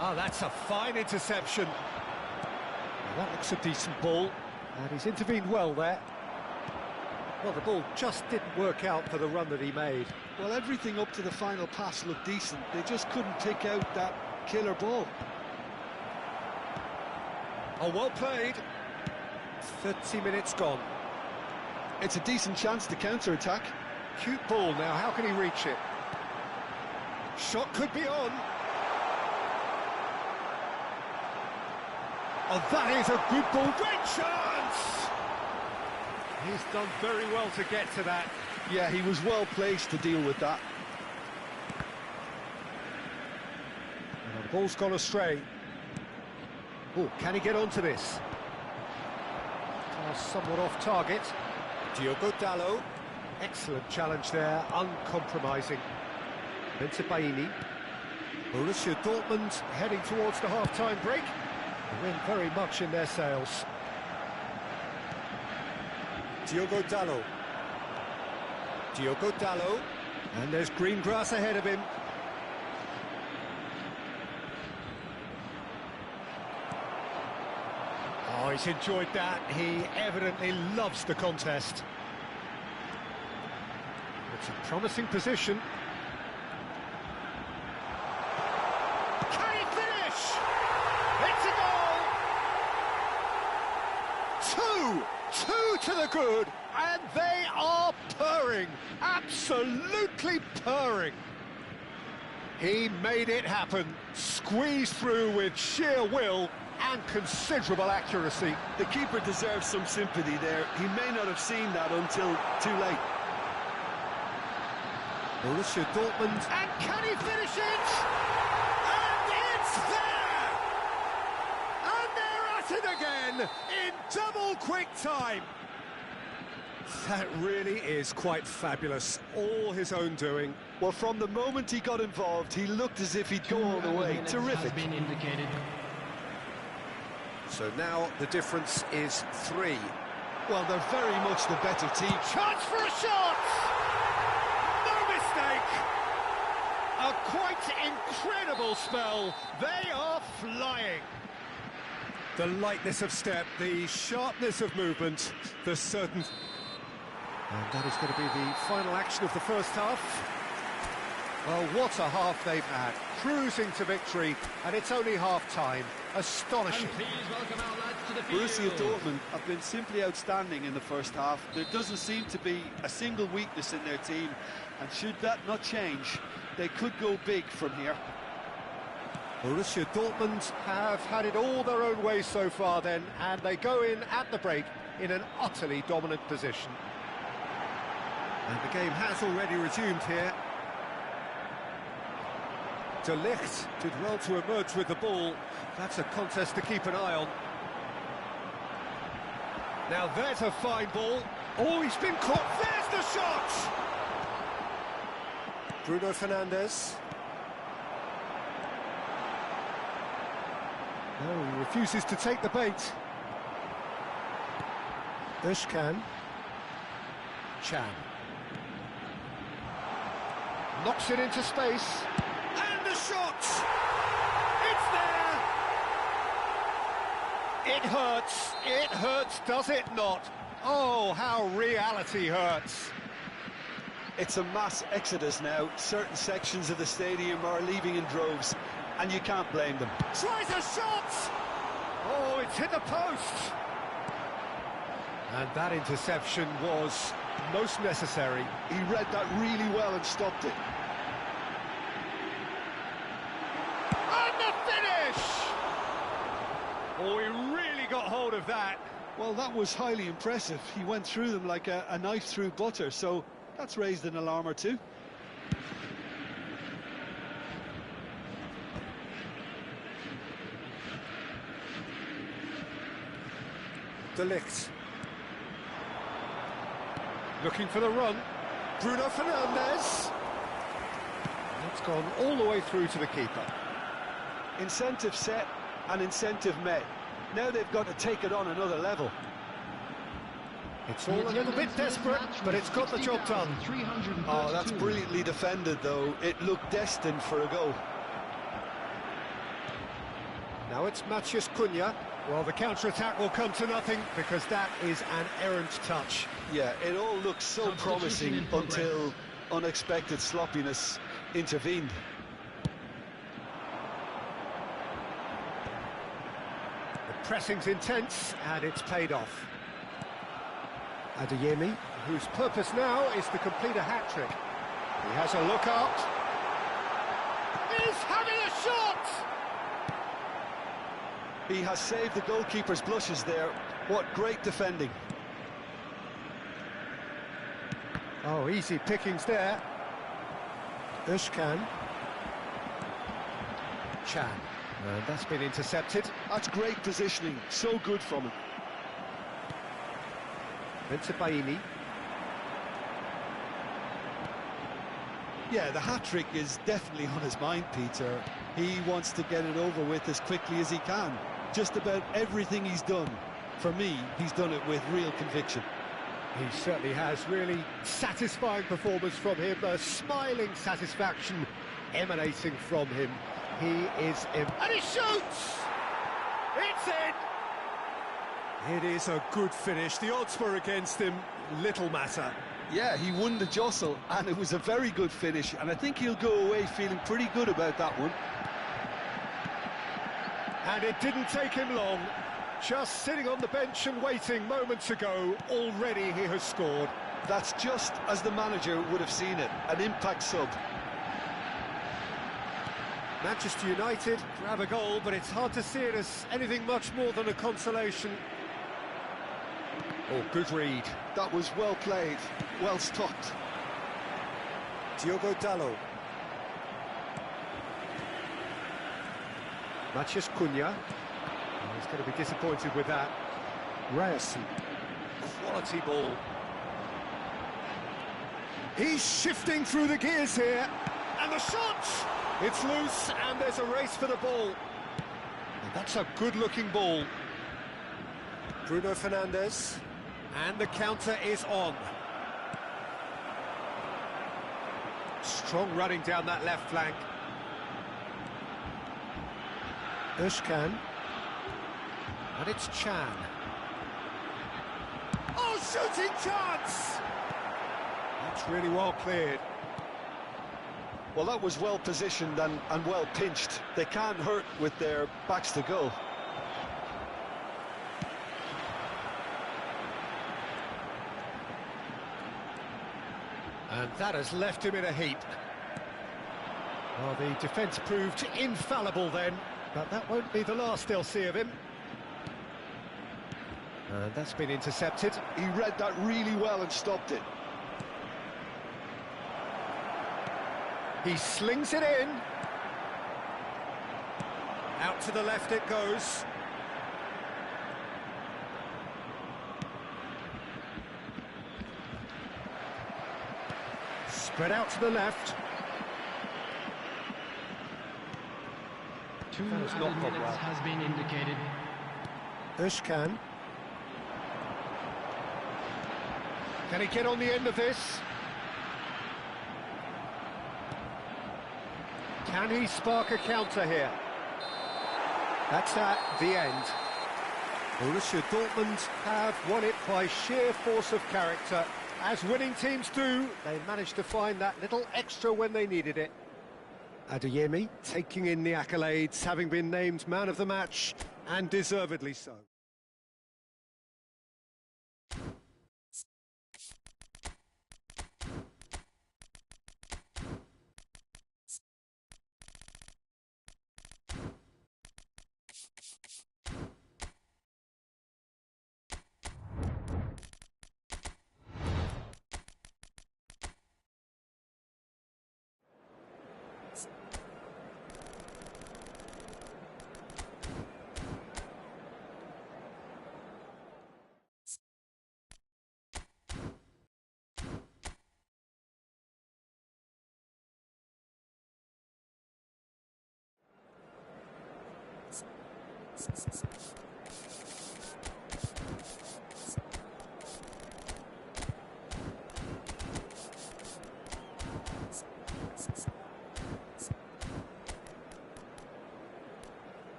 Oh, that's a fine interception. Well, that looks a decent ball. And he's intervened well there. Well, the ball just didn't work out for the run that he made. Well, everything up to the final pass looked decent. They just couldn't pick out that killer ball. Oh, well played. 30 minutes gone. It's a decent chance to counter-attack. Cute ball now, how can he reach it? Shot could be on. Oh, that is a good ball. Great chance! He's done very well to get to that. Yeah, he was well placed to deal with that. And the ball's gone astray. Oh, can he get onto this? Pass somewhat off target. Diogo Dalot. Excellent challenge there, uncompromising. Into Baini. Borussia Dortmund heading towards the half-time break. The wind very much in their sails. Diogo Dalot. Diogo Dalot. And there's green grass ahead of him. Oh, he's enjoyed that. He evidently loves the contest. It's a promising position. Can he finish? It's a goal! Two to the good, and they are purring, absolutely purring. He made it happen, squeezed through with sheer will and considerable accuracy. The keeper deserves some sympathy there. He may not have seen that until too late. Borussia Dortmund. And can he finish it? And it's there! And they're at it again in double quick time. That really is quite fabulous. All his own doing. Well, from the moment he got involved, he looked as if he'd go all the way. Terrific. Has been indicated. So now the difference is 3. Well, they're very much the better team. Chance for a shot! No mistake! A quite incredible spell. They are flying. The lightness of step, the sharpness of movement, the certain... And that is going to be the final action of the first half. Well, what a half they've had. Cruising to victory, and it's only half-time. Astonishing. And please welcome our lads to the field. Borussia Dortmund have been simply outstanding in the first half. There doesn't seem to be a single weakness in their team, and should that not change, they could go big from here. Borussia Dortmund have had it all their own way so far then, and they go in at the break in an utterly dominant position. And the game has already resumed here. De Ligt did well to emerge with the ball. That's a contest to keep an eye on. Now there's a fine ball. Oh, he's been caught. There's the shot! Bruno Fernandes. No, he refuses to take the bait. Özcan. Can. Knocks it into space. And the shot! It's there! It hurts, does it not? Oh, how reality hurts. It's a mass exodus now. Certain sections of the stadium are leaving in droves, and you can't blame them. Tries a shot! Oh, it's hit the post! And that interception was most necessary. He read that really well and stopped it. And the finish! Oh, he really got hold of that. Well, that was highly impressive. He went through them like a knife through butter, so that's raised an alarm or two. De Ligt. Looking for the run. Bruno Fernandes. It's gone all the way through to the keeper. Incentive set and incentive met. Now they've got to take it on another level. It's all a little bit desperate, but it's got the job done. Oh, that's brilliantly defended, though. It looked destined for a goal. Now it's Matheus Cunha. Well, the counter-attack will come to nothing because that is an errant touch. Yeah, it all looked so promising until unexpected sloppiness intervened. The pressing's intense and it's paid off. Adeyemi, whose purpose now is to complete a hat-trick. He has a look up. He's having a shot! He has saved the goalkeeper's blushes there. What great defending. Oh, easy pickings there. Özcan. Can. And that's been intercepted. That's great positioning, so good from him. Bensebaini. Yeah, the hat-trick is definitely on his mind, Peter. He wants to get it over with as quickly as he can. Just about everything he's done, for me, he's done it with real conviction. He certainly has. Really satisfying performance from him. A smiling satisfaction emanating from him. He is... And he shoots! It's in! It is a good finish. The odds were against him. Little matter. Yeah, he won the jostle, and it was a very good finish, and I think he'll go away feeling pretty good about that one. And it didn't take him long. Just sitting on the bench and waiting moments ago, already he has scored. That's just as the manager would have seen it, an impact sub. Manchester United grab a goal, but it's hard to see it as anything much more than a consolation. Oh, good read. That was well played, well stopped. Diogo Dalot. Matheus Cunha. Oh, he's going to be disappointed with that. Ryerson. Quality ball. He's shifting through the gears here. And the shot! It's loose, and there's a race for the ball. And that's a good-looking ball. Bruno Fernandes. And the counter is on. Strong running down that left flank. Özcan. And it's Can. Oh, shooting chance! That's really well cleared. Well, that was well positioned and well pinched. They can't hurt with their backs to goal. And that has left him in a heap. Well, the defence proved infallible then, but that won't be the last they'll see of him. And that's been intercepted. He read that really well and stopped it. He slings it in. Out to the left it goes. Spread out to the left. 2 That has not added gone minutes well. has been indicated. Özcan. Can he get on the end of this? Can he spark a counter here? That's at the end. Borussia Dortmund have won it by sheer force of character. As winning teams do, they managed to find that little extra when they needed it. Adeyemi taking in the accolades, having been named man of the match, and deservedly so.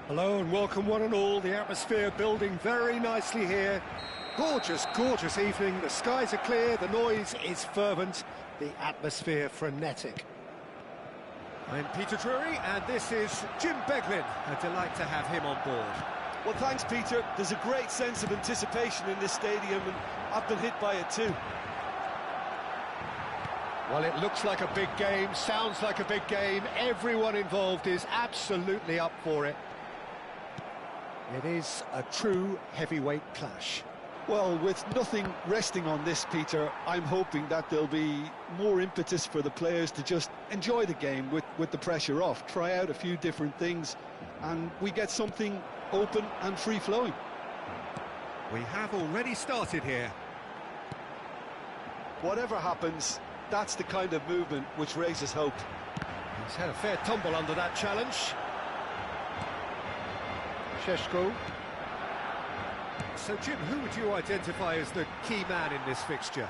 Hello and welcome one and all. The atmosphere building very nicely here. Gorgeous, gorgeous evening. The skies are clear, the noise is fervent, the atmosphere frenetic. I'm Peter Drury and this is Jim Beglin. A delight to have him on board. Well, thanks, Peter. There's a great sense of anticipation in this stadium, and I've been hit by it too. Well, it looks like a big game, sounds like a big game. Everyone involved is absolutely up for it. It is a true heavyweight clash. Well, with nothing resting on this, Peter, I'm hoping that there'll be more impetus for the players to just enjoy the game with the pressure off, try out a few different things, and we get something open and free-flowing. We have already started here. Whatever happens, that's the kind of movement which raises hope. He's had a fair tumble under that challenge. Šeško. So, Jim, who would you identify as the key man in this fixture?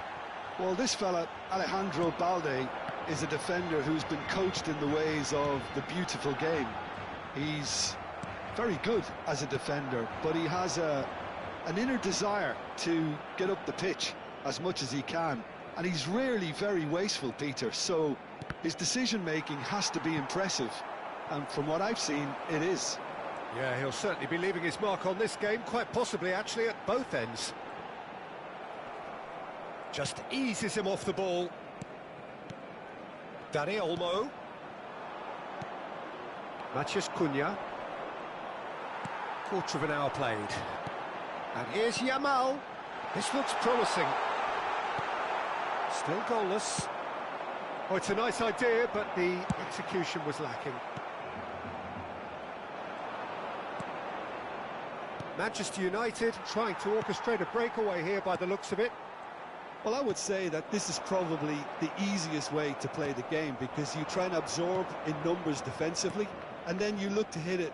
Well, this fella, Alejandro Balde, is a defender who's been coached in the ways of the beautiful game. He's very good as a defender, but he has an inner desire to get up the pitch as much as he can. And he's rarely very wasteful, Peter, so his decision-making has to be impressive. And from what I've seen, it is. Yeah, he'll certainly be leaving his mark on this game, quite possibly actually at both ends. Just eases him off the ball. Dani Olmo. Matheus Cunha. Quarter of an hour played. And here's Yamal. This looks promising. Still goalless. Oh, it's a nice idea, but the execution was lacking. Manchester United trying to orchestrate a breakaway here by the looks of it. Well, I would say that this is probably the easiest way to play the game, because you try and absorb in numbers defensively, and then you look to hit it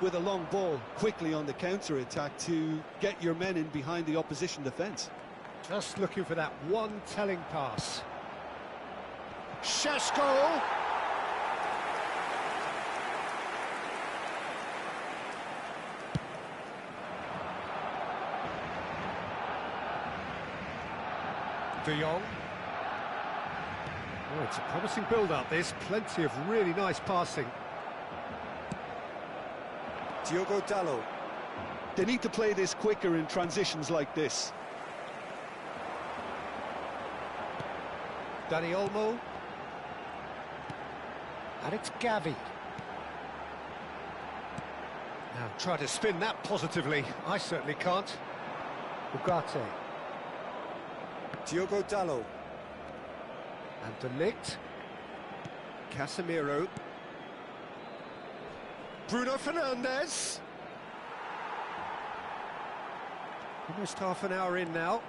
with a long ball quickly on the counter-attack to get your men in behind the opposition defence. Just looking for that one telling pass. Šeško! De Jong. Oh, it's a promising build-up, this. Plenty of really nice passing. Diogo Dalot. They need to play this quicker in transitions like this. Dani Olmo. And it's Gavi. Now try to spin that positively. I certainly can't. Ugarte. Diogo Dalot. And De Ligt. Casemiro. Bruno Fernandes. Almost half an hour in now.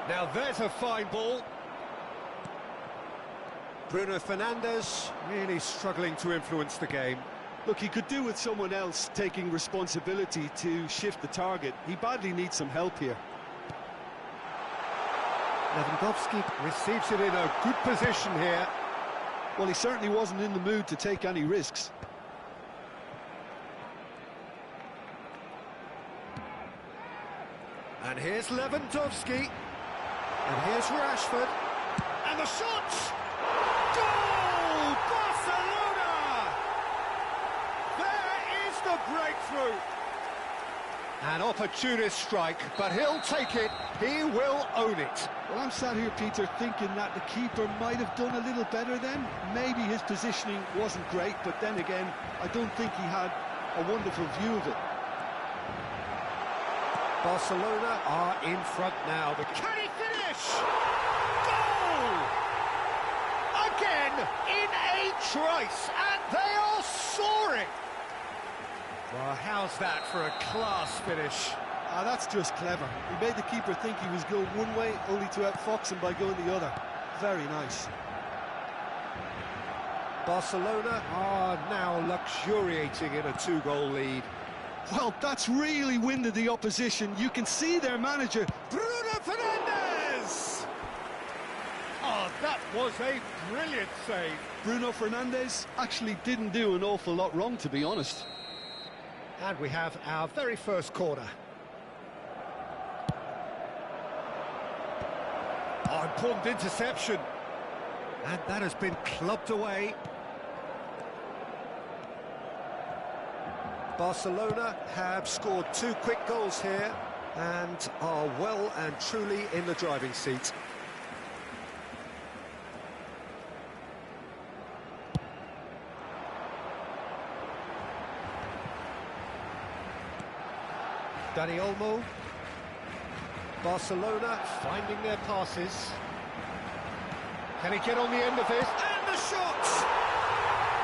Now there's a fine ball. Bruno Fernandes really struggling to influence the game. Look, he could do with someone else taking responsibility to shift the target. He badly needs some help here. Lewandowski receives it in a good position here. Well, he certainly wasn't in the mood to take any risks. And here's Lewandowski. And here's Rashford. And the shot! Goal! Barcelona! There is the An opportunist strike, but he'll take it. He will own it. Well, I'm sat here, Peter, thinking that the keeper might have done a little better then. Maybe his positioning wasn't great, but then again, I don't think he had a wonderful view of it. Barcelona are in front now. Can he finish? Goal! Again in a trice, and they are soaring. Well, how's that for a class finish? Ah, that's just clever. He made the keeper think he was going one way, only to outfox him by going the other. Very nice. Barcelona are now luxuriating in a 2-goal lead. Well, that's really winded the opposition. You can see their manager, Bruno Fernandes! Oh, that was a brilliant save. Bruno Fernandes, actually didn't do an awful lot wrong, to be honest. And we have our very first corner. Oh, important interception. And that has been clubbed away. Barcelona have scored 2 quick goals here and are well and truly in the driving seat. Dani Olmo. Barcelona finding their passes. Can he get on the end of this? And the shots!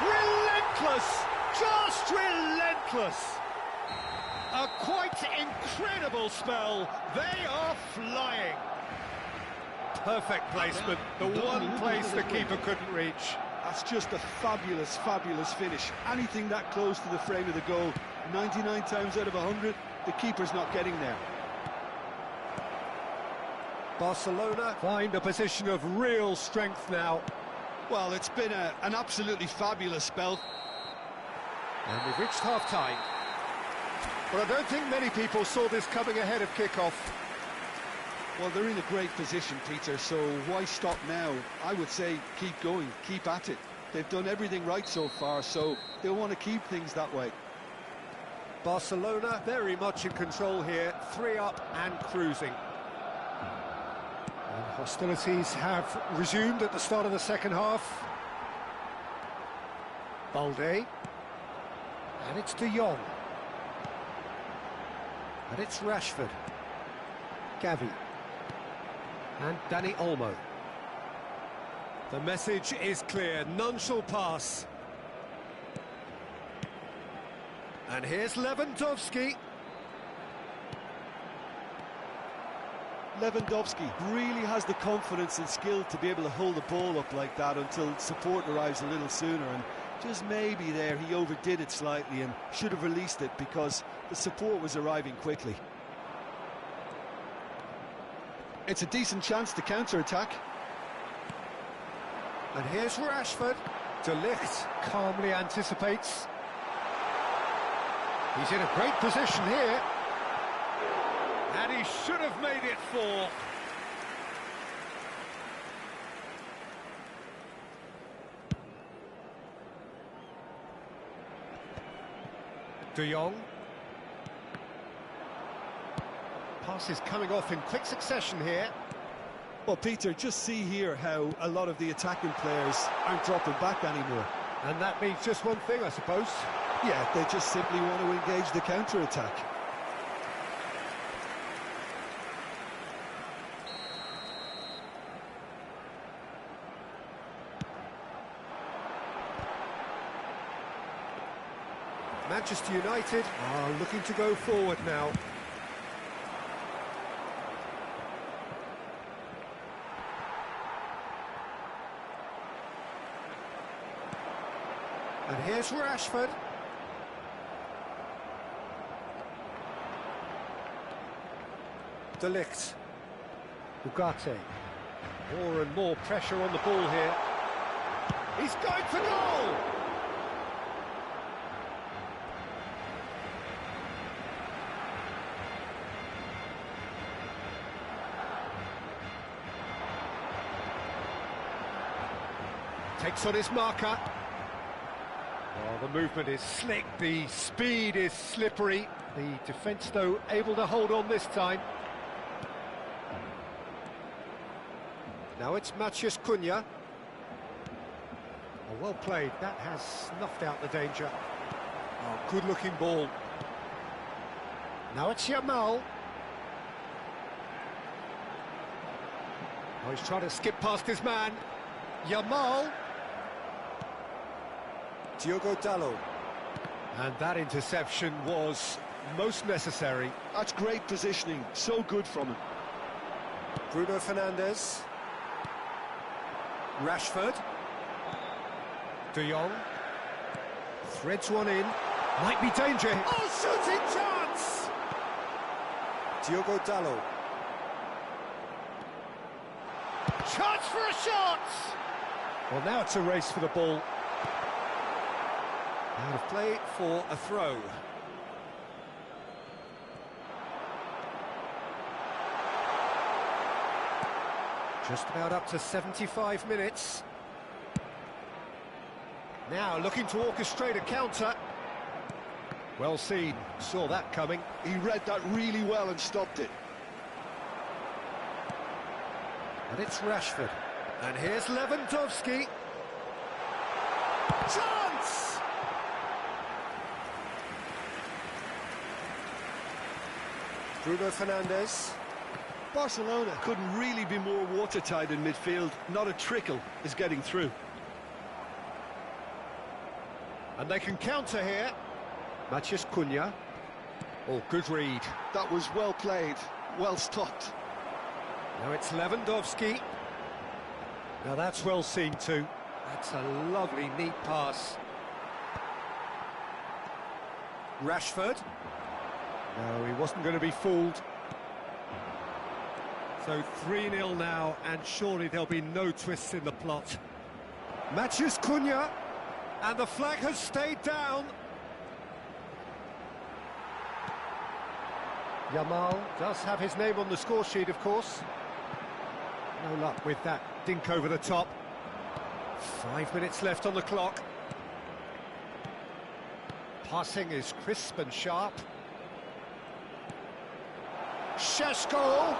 Relentless! Just relentless! A quite incredible spell. They are flying. Perfect placement. The one place the keeper couldn't reach. That's just a fabulous, fabulous finish. Anything that close to the frame of the goal, 99 times out of 100, the keeper's not getting there. Barcelona find a position of real strength now. Well, it's been an absolutely fabulous spell. And we've reached half-time. But I don't think many people saw this coming ahead of kick-off. Well, they're in a great position, Peter, so why stop now? I would say keep going, keep at it. They've done everything right so far, so they'll want to keep things that way. Barcelona very much in control here, 3 up and cruising. And hostilities have resumed at the start of the second half. Balde. And it's De Jong. And it's Rashford. Gavi. And Dani Olmo. The message is clear, none shall pass. And here's Lewandowski. Lewandowski really has the confidence and skill to be able to hold the ball up like that until support arrives a little sooner, and just maybe there he overdid it slightly and should have released it because the support was arriving quickly. It's a decent chance to counter-attack. And here's Rashford. De Ligt calmly anticipates. He's in a great position here. And he should have made it 4. De Jong. Passes coming off in quick succession here. Well, Peter, just see here how a lot of the attacking players aren't dropping back anymore. And that means just one thing, I suppose. Yeah, they just simply want to engage the counter-attack. Manchester United are looking to go forward now. And here's Rashford. De Ligt. Ugarte. More and more pressure on the ball here. He's going for goal! Takes on his marker. Well, the movement is slick, the speed is slippery. The defence, though, able to hold on this time. Now it's Matheus Cunha. Oh, well played, that has snuffed out the danger. Oh, good-looking ball. Now it's Yamal. Oh, he's trying to skip past his man. Yamal. Diogo Dalot. And that interception was most necessary. That's great positioning, so good from him. Bruno Fernandes. Rashford. De Jong. Threads one in. Might be danger. Oh, shooting chance! Diogo Dalot. Chance for a shot! Well, now it's a race for the ball. Out of play for a throw. Just about up to 75 minutes. Now looking to orchestrate a counter. Well seen, saw that coming. He read that really well and stopped it. And it's Rashford. And here's Lewandowski. Chance! Bruno Fernandes. Barcelona couldn't really be more watertight in midfield. Not a trickle is getting through. And they can counter here. Matheus Cunha. Oh, good read. That was well played, well stopped. Now it's Lewandowski. Now that's well seen too. That's a lovely, neat pass. Rashford. No, he wasn't going to be fooled. So 3-0 now, and surely there'll be no twists in the plot. Matheus Cunha, and the flag has stayed down. Yamal does have his name on the score sheet, of course. No luck with that dink over the top. 5 minutes left on the clock. Passing is crisp and sharp. Šeško!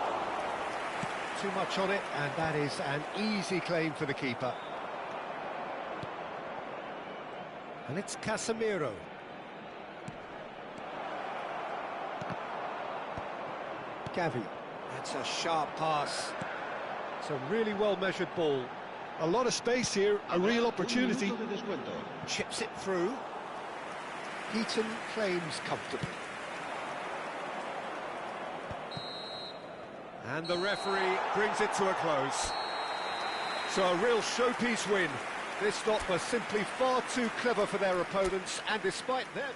Too much on it, and that is an easy claim for the keeper. And it's Casemiro. Gavi. That's a sharp pass. It's a really well-measured ball. A lot of space here, a real opportunity. Chips it through. Heaton claims comfortably. And the referee brings it to a close. So a real showpiece win. This lot was simply far too clever for their opponents, and despite their...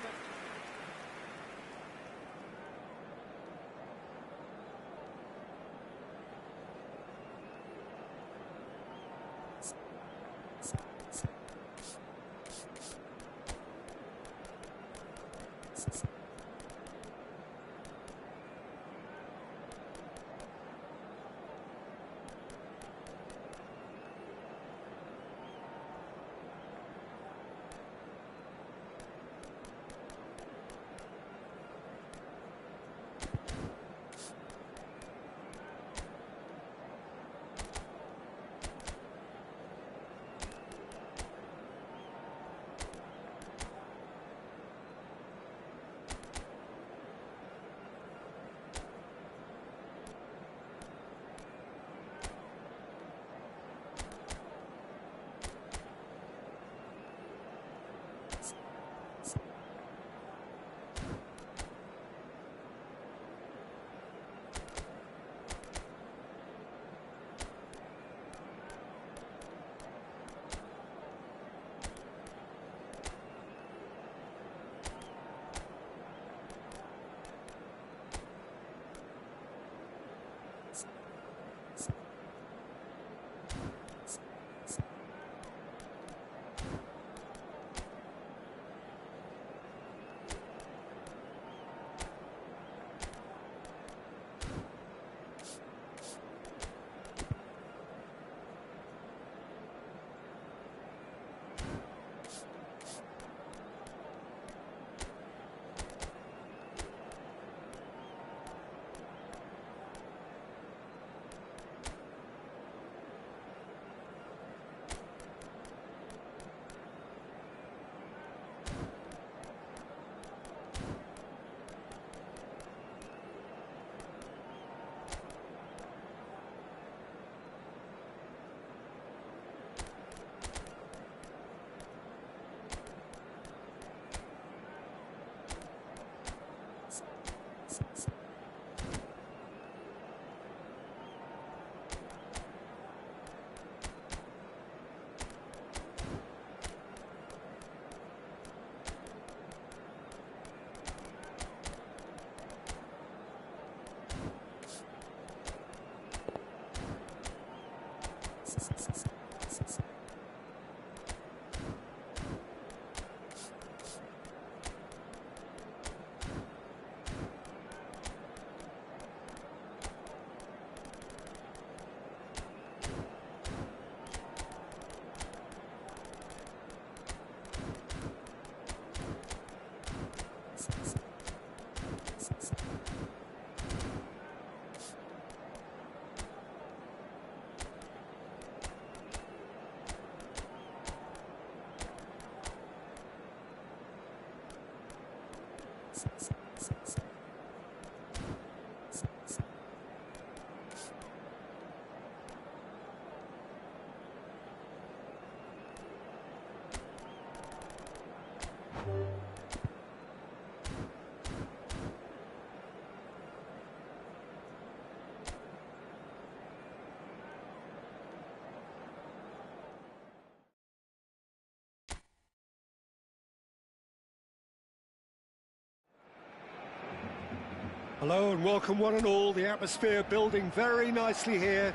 Hello and welcome one and all. The atmosphere building very nicely here.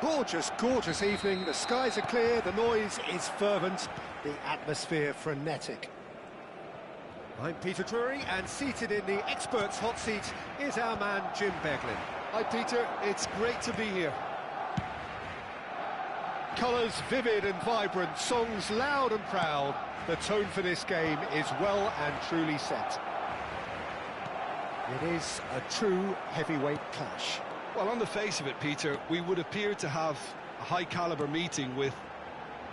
Gorgeous, gorgeous evening. The skies are clear, the noise is fervent, the atmosphere frenetic. I'm Peter Drury, and seated in the experts' hot seat is our man Jim Beglin. Hi Peter, it's great to be here. Colours vivid and vibrant, songs loud and proud. The tone for this game is well and truly set. It is a true heavyweight clash. Well, on the face of it, Peter, we would appear to have a high-caliber meeting with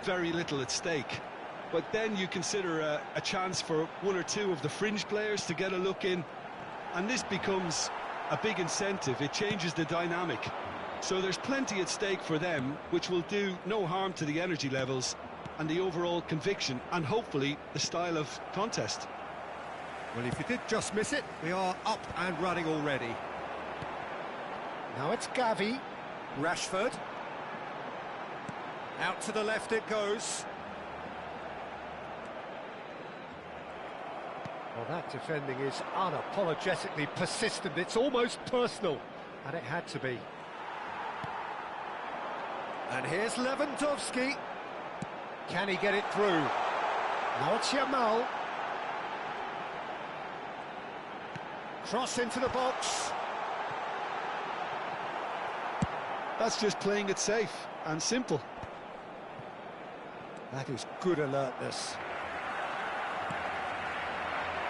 very little at stake. But then you consider a chance for one or two of the fringe players to get a look in, and this becomes a big incentive. It changes the dynamic. So there's plenty at stake for them, which will do no harm to the energy levels and the overall conviction, and hopefully the style of contest. Well, if you did just miss it, we are up and running already. Now it's Gavi, Rashford. Out to the left it goes. Well, that defending is unapologetically persistent. It's almost personal, and it had to be. And here's Lewandowski. Can he get it through? Now it's Yamal. Cross into the box. That's just playing it safe and simple. That is good alertness.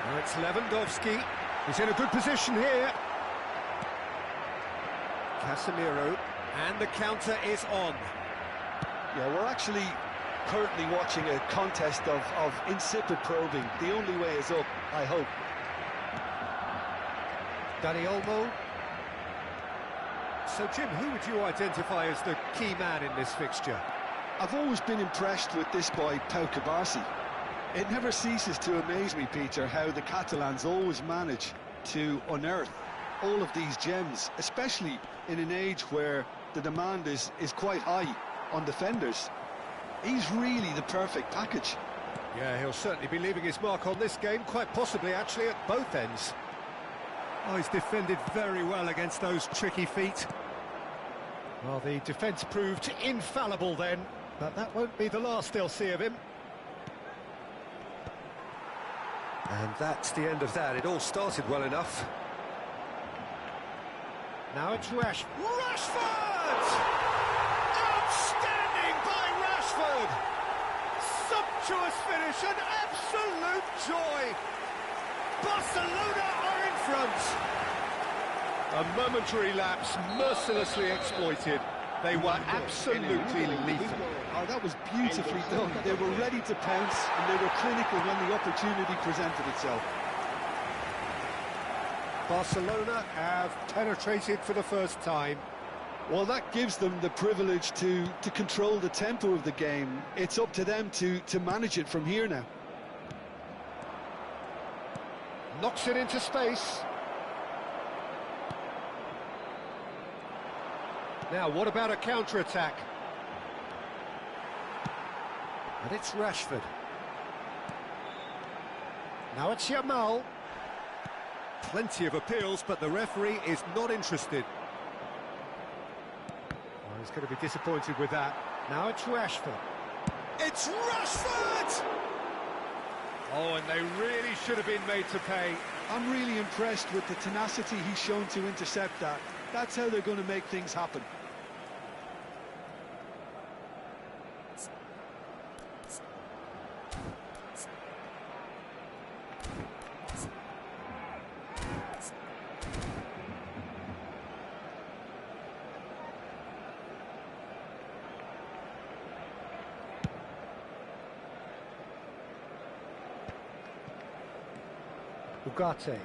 Now it's Lewandowski. He's in a good position here. Casemiro. And the counter is on. Yeah, we're actually currently watching a contest of insipid probing. The only way is up, I hope. Dani Olmo. So, Jim, who would you identify as the key man in this fixture? I've always been impressed with this boy, Pau Cubarsí. It never ceases to amaze me, Peter, how the Catalans always manage to unearth all of these gems, especially in an age where the demand is quite high on defenders. He's really the perfect package. Yeah, he'll certainly be leaving his mark on this game, quite possibly actually at both ends. Oh, he's defended very well against those tricky feet. Well, the defence proved infallible then, but that won't be the last they'll see of him. And that's the end of that. It all started well enough. Now it's Rashford! Outstanding by Rashford! Sumptuous finish, an absolute joy! Barcelona are in front! A momentary lapse, mercilessly exploited. They were absolutely lethal. Oh, that was beautifully done. They were ready to pounce, and they were clinical when the opportunity presented itself. Barcelona have penetrated for the first time. Well, that gives them the privilege to control the tempo of the game. It's up to them to manage it from here now. Knocks it into space. Now, what about a counter-attack? And it's Rashford. Now it's Yamal. Plenty of appeals, but the referee is not interested. Well, he's going to be disappointed with that. Now it's Rashford. It's Rashford! Oh, and they really should have been made to pay. I'm really impressed with the tenacity he's shown to intercept that. That's how they're going to make things happen. Ugarte.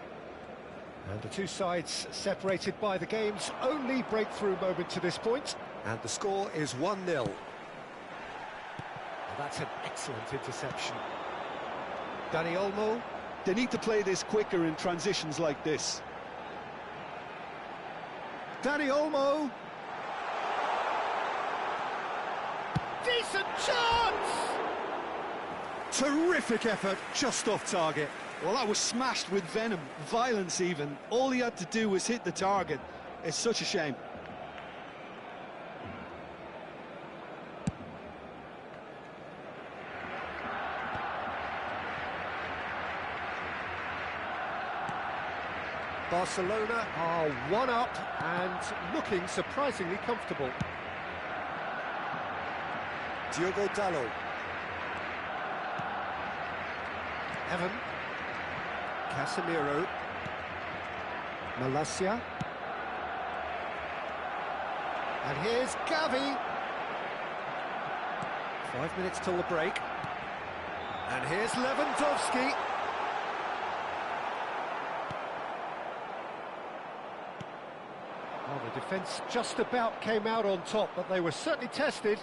And the two sides separated by the game's only breakthrough moment to this point. And the score is 1-0. Well, that's an excellent interception. Dani Olmo. They need to play this quicker in transitions like this. Dani Olmo. Decent chance! Terrific effort, just off target. Well, that was smashed with venom, violence even. All he had to do was hit the target. It's such a shame. Barcelona are 1 up and looking surprisingly comfortable. Diogo Dalot. Evan. Casemiro. Malacia. And here's Gavi. 5 minutes till the break. And here's Lewandowski. Well, the defence just about came out on top, but they were certainly tested.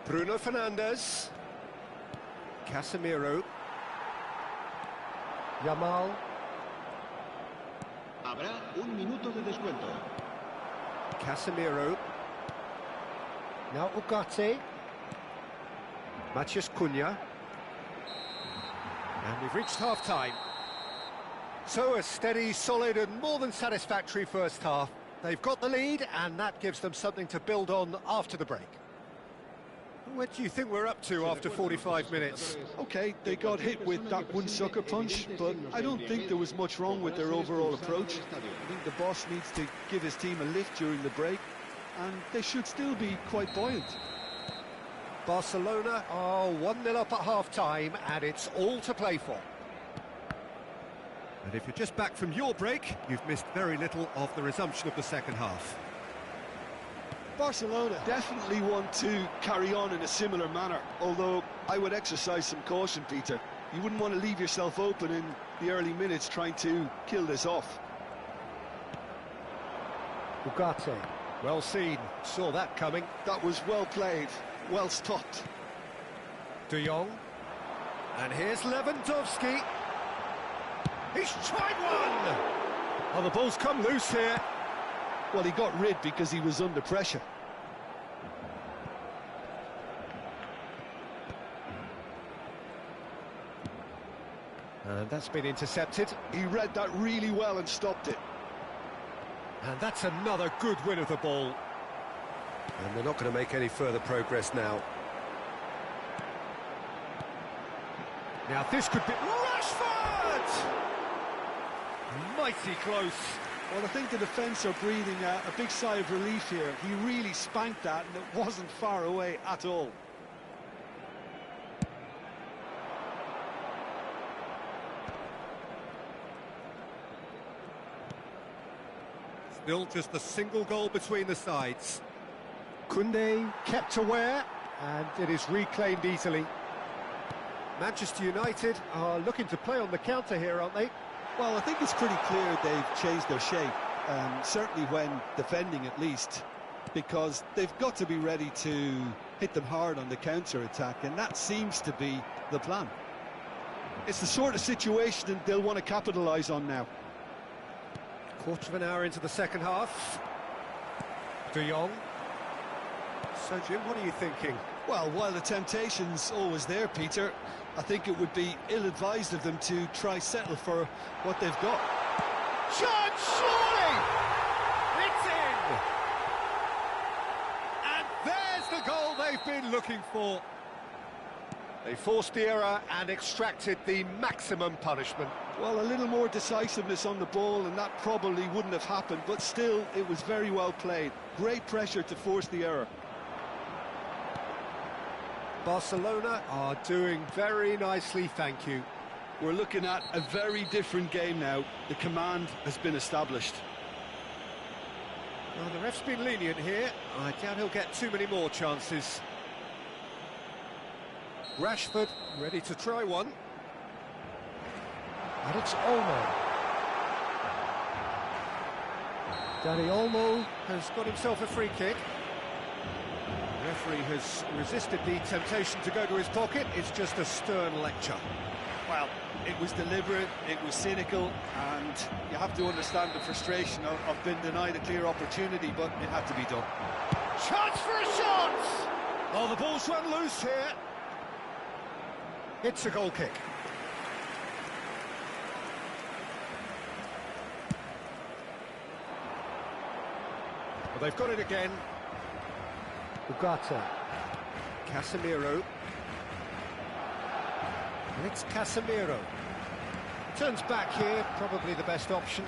Bruno Fernandes. Casemiro. Yamal. Habrá un minuto de descuento. Casemiro. Now Ugarte. Matheus Cunha. And we've reached half-time. So a steady, solid and more than satisfactory first half. They've got the lead and that gives them something to build on after the break. What do you think we're up to after 45 minutes? OK, they got hit with that one sucker punch, but I don't think there was much wrong with their overall approach. I think the boss needs to give his team a lift during the break, and they should still be quite buoyant. Barcelona are 1-0 up at half-time, and it's all to play for. And if you're just back from your break, you've missed very little of the resumption of the second half. Barcelona definitely want to carry on in a similar manner, although I would exercise some caution, Peter. You wouldn't want to leave yourself open in the early minutes trying to kill this off. Ugarte, well seen, saw that coming. That was well played, well stopped. De Jong, and here's Lewandowski. He's tried one! Oh, the ball's come loose here. Well, he got rid because he was under pressure. And that's been intercepted. He read that really well and stopped it. And that's another good win of the ball. And they're not going to make any further progress now. Now this could be... Rashford! Mighty close. Well, I think the defence are breathing a big sigh of relief here. He really spanked that and it wasn't far away at all. Still just a single goal between the sides. Koundé kept aware, and it is reclaimed easily. Manchester United are looking to play on the counter here, aren't they? Well, I think it's pretty clear they've changed their shape, certainly when defending at least, because they've got to be ready to hit them hard on the counter-attack, and that seems to be the plan. It's the sort of situation that they'll want to capitalise on now. Quarter of an hour into the second half. De Jong. So, Jim, what are you thinking? Well, while the temptation's always there, Peter, I think it would be ill-advised of them to try settle for what they've got. Chance, surely! It's in! And there's the goal they've been looking for. They forced the error and extracted the maximum punishment. Well, a little more decisiveness on the ball and that probably wouldn't have happened, but still, it was very well played. Great pressure to force the error. Barcelona are doing very nicely, thank you. We're looking at a very different game now. The command has been established. Well, the ref's been lenient here. I doubt he'll get too many more chances. Rashford ready to try one. And it's Olmo. Dani Olmo has got himself a free kick. The referee has resisted the temptation to go to his pocket. It's just a stern lecture. Well, it was deliberate, it was cynical, and you have to understand the frustration of being denied a clear opportunity, but it had to be done. Chance for a shot! Oh, the ball's run loose here. It's a goal kick. Well, they've got it again. Ugarte. Casemiro. And it's Casemiro. Turns back here, probably the best option.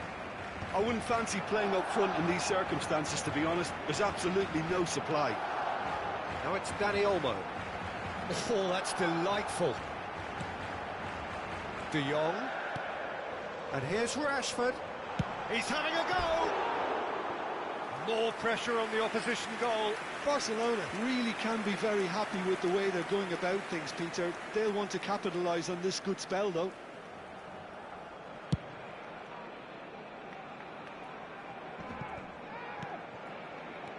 I wouldn't fancy playing up front in these circumstances, to be honest. There's absolutely no supply. Now it's Dani Olmo. Oh, that's delightful. De Jong. And here's Rashford. He's having a go! More pressure on the opposition goal. Barcelona really can be very happy with the way they're going about things, Peter. They'll want to capitalise on this good spell, though.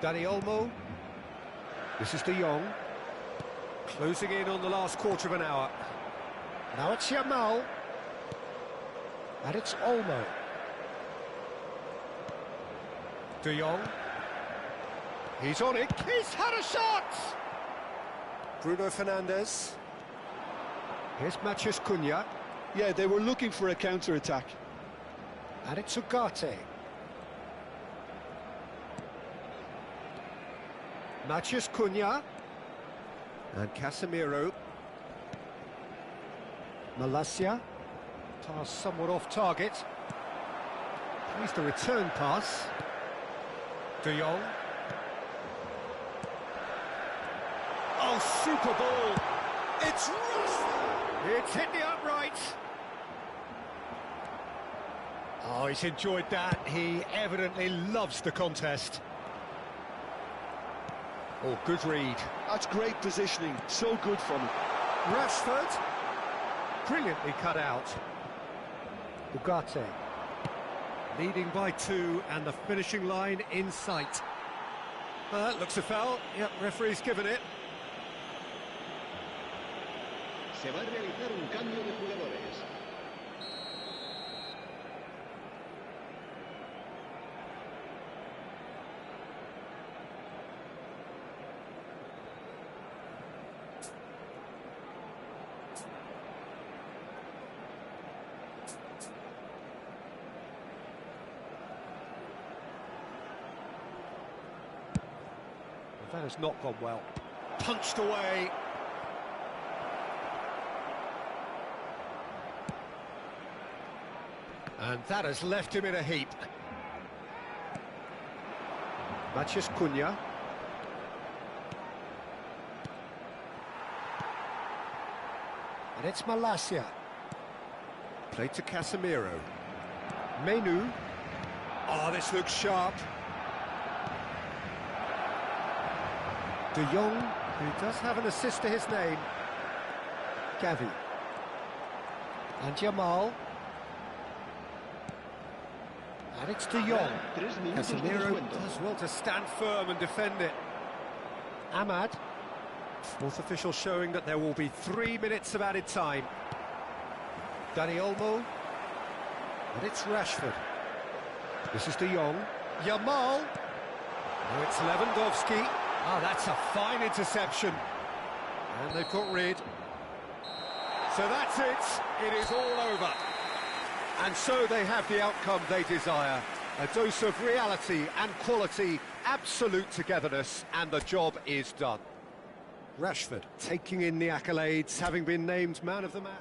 Dani Olmo. This is De Jong. Closing in on the last quarter of an hour. Now it's Yamal. And it's Olmo. De Jong. He's on it. He's had a shot! Bruno Fernandes. Here's Matheus Cunha. Yeah, they were looking for a counter-attack. And it's Ugarte. Matheus Cunha. And Casemiro. Malacia. Pass somewhat off target. Here's the return pass. De Jong. Oh, super ball. It's Rashford. It's hit the upright. Oh, he's enjoyed that. He evidently loves the contest. Oh, good read. That's great positioning. So good from him. Rashford. Brilliantly cut out. Ugarte. Leading by 2 and the finishing line in sight. Looks a foul. Yep, referee's given it. Se va a realizar un cambio de jugadores. That has not gone well. Punched away. And that has left him in a heap. Matheus Cunha. And it's Malacia. Played to Casemiro. Menu. Oh, this looks sharp. De Jong, who does have an assist to his name. Gavi. And Yamal. And it's De Jong. Casemiro does well to stand firm and defend it. Ahmad. Fourth official showing that there will be 3 minutes of added time. Dani Olmo. And it's Rashford. This is De Jong. Yamal. Now it's Lewandowski. Oh, that's a fine interception. And they've got rid. So that's it. It is all over. And so they have the outcome they desire. A dose of reality and quality, absolute togetherness, and the job is done. Rashford taking in the accolades, having been named man of the match.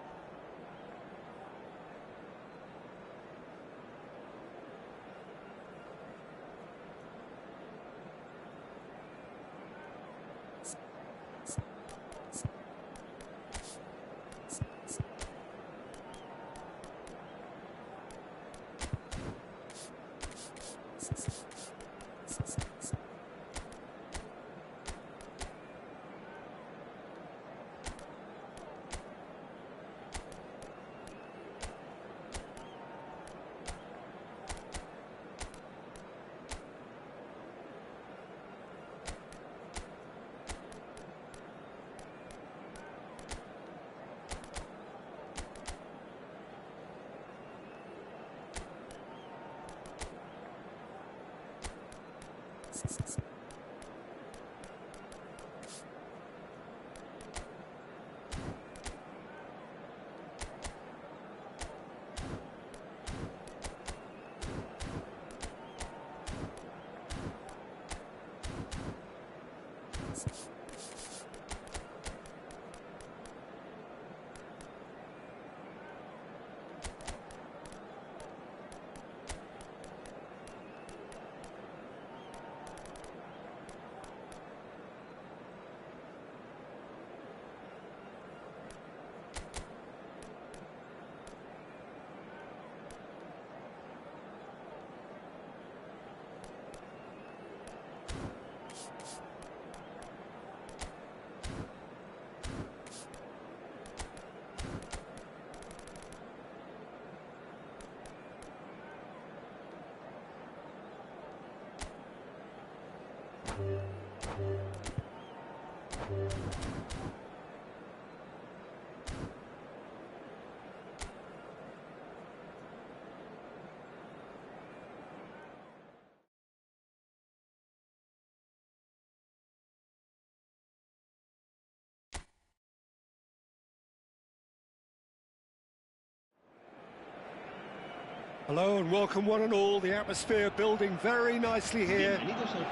Hello and welcome one and all. The atmosphere building very nicely here.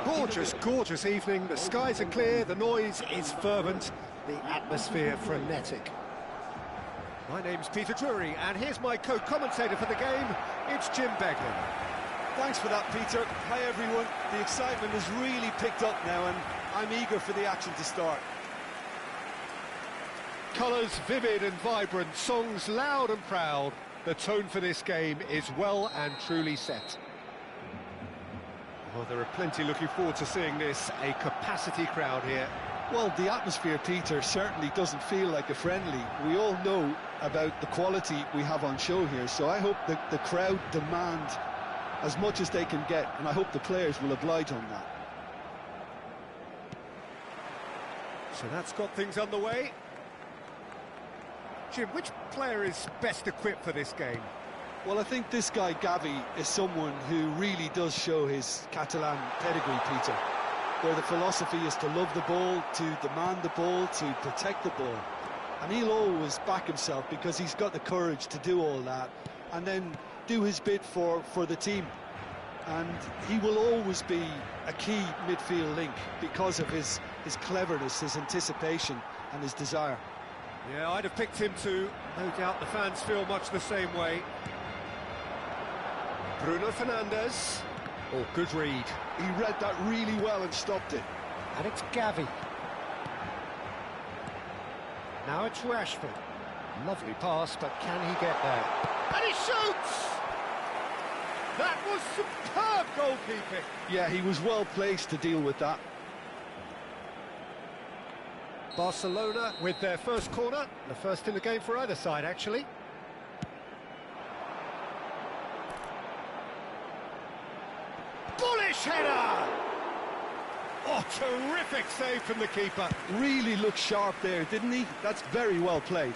Gorgeous, gorgeous evening. The skies are clear, the noise is fervent, the atmosphere frenetic. My name's Peter Drury and here's my co-commentator for the game. It's Jim Beglin. Thanks for that, Peter. Hi, everyone. The excitement has really picked up now, and I'm eager for the action to start. Colours vivid and vibrant, songs loud and proud. The tone for this game is well and truly set. Well, there are plenty looking forward to seeing this, a capacity crowd here. Well, the atmosphere, Peter, certainly doesn't feel like a friendly. We all know about the quality we have on show here, so I hope that the crowd demand as much as they can get, and I hope the players will oblige on that. So that's got things underway. Jim, which player is best equipped for this game? Well, I think this guy, Gavi, is someone who really does show his Catalan pedigree, Peter, where the philosophy is to love the ball, to demand the ball, to protect the ball. And he'll always back himself because he's got the courage to do all that and then do his bit for the team. And he will always be a key midfield link because of his cleverness, his anticipation and his desire. Yeah, I'd have picked him too. No doubt the fans feel much the same way. Bruno Fernandes. Oh, good read. He read that really well and stopped it. And it's Gavi. Now it's Rashford. Lovely pass, but can he get there? And he shoots! That was superb goalkeeping. Yeah, he was well placed to deal with that. Barcelona with their first corner, the first in the game for either side, actually. Bullish header! Oh, terrific save from the keeper. Really looked sharp there, didn't he? That's very well played.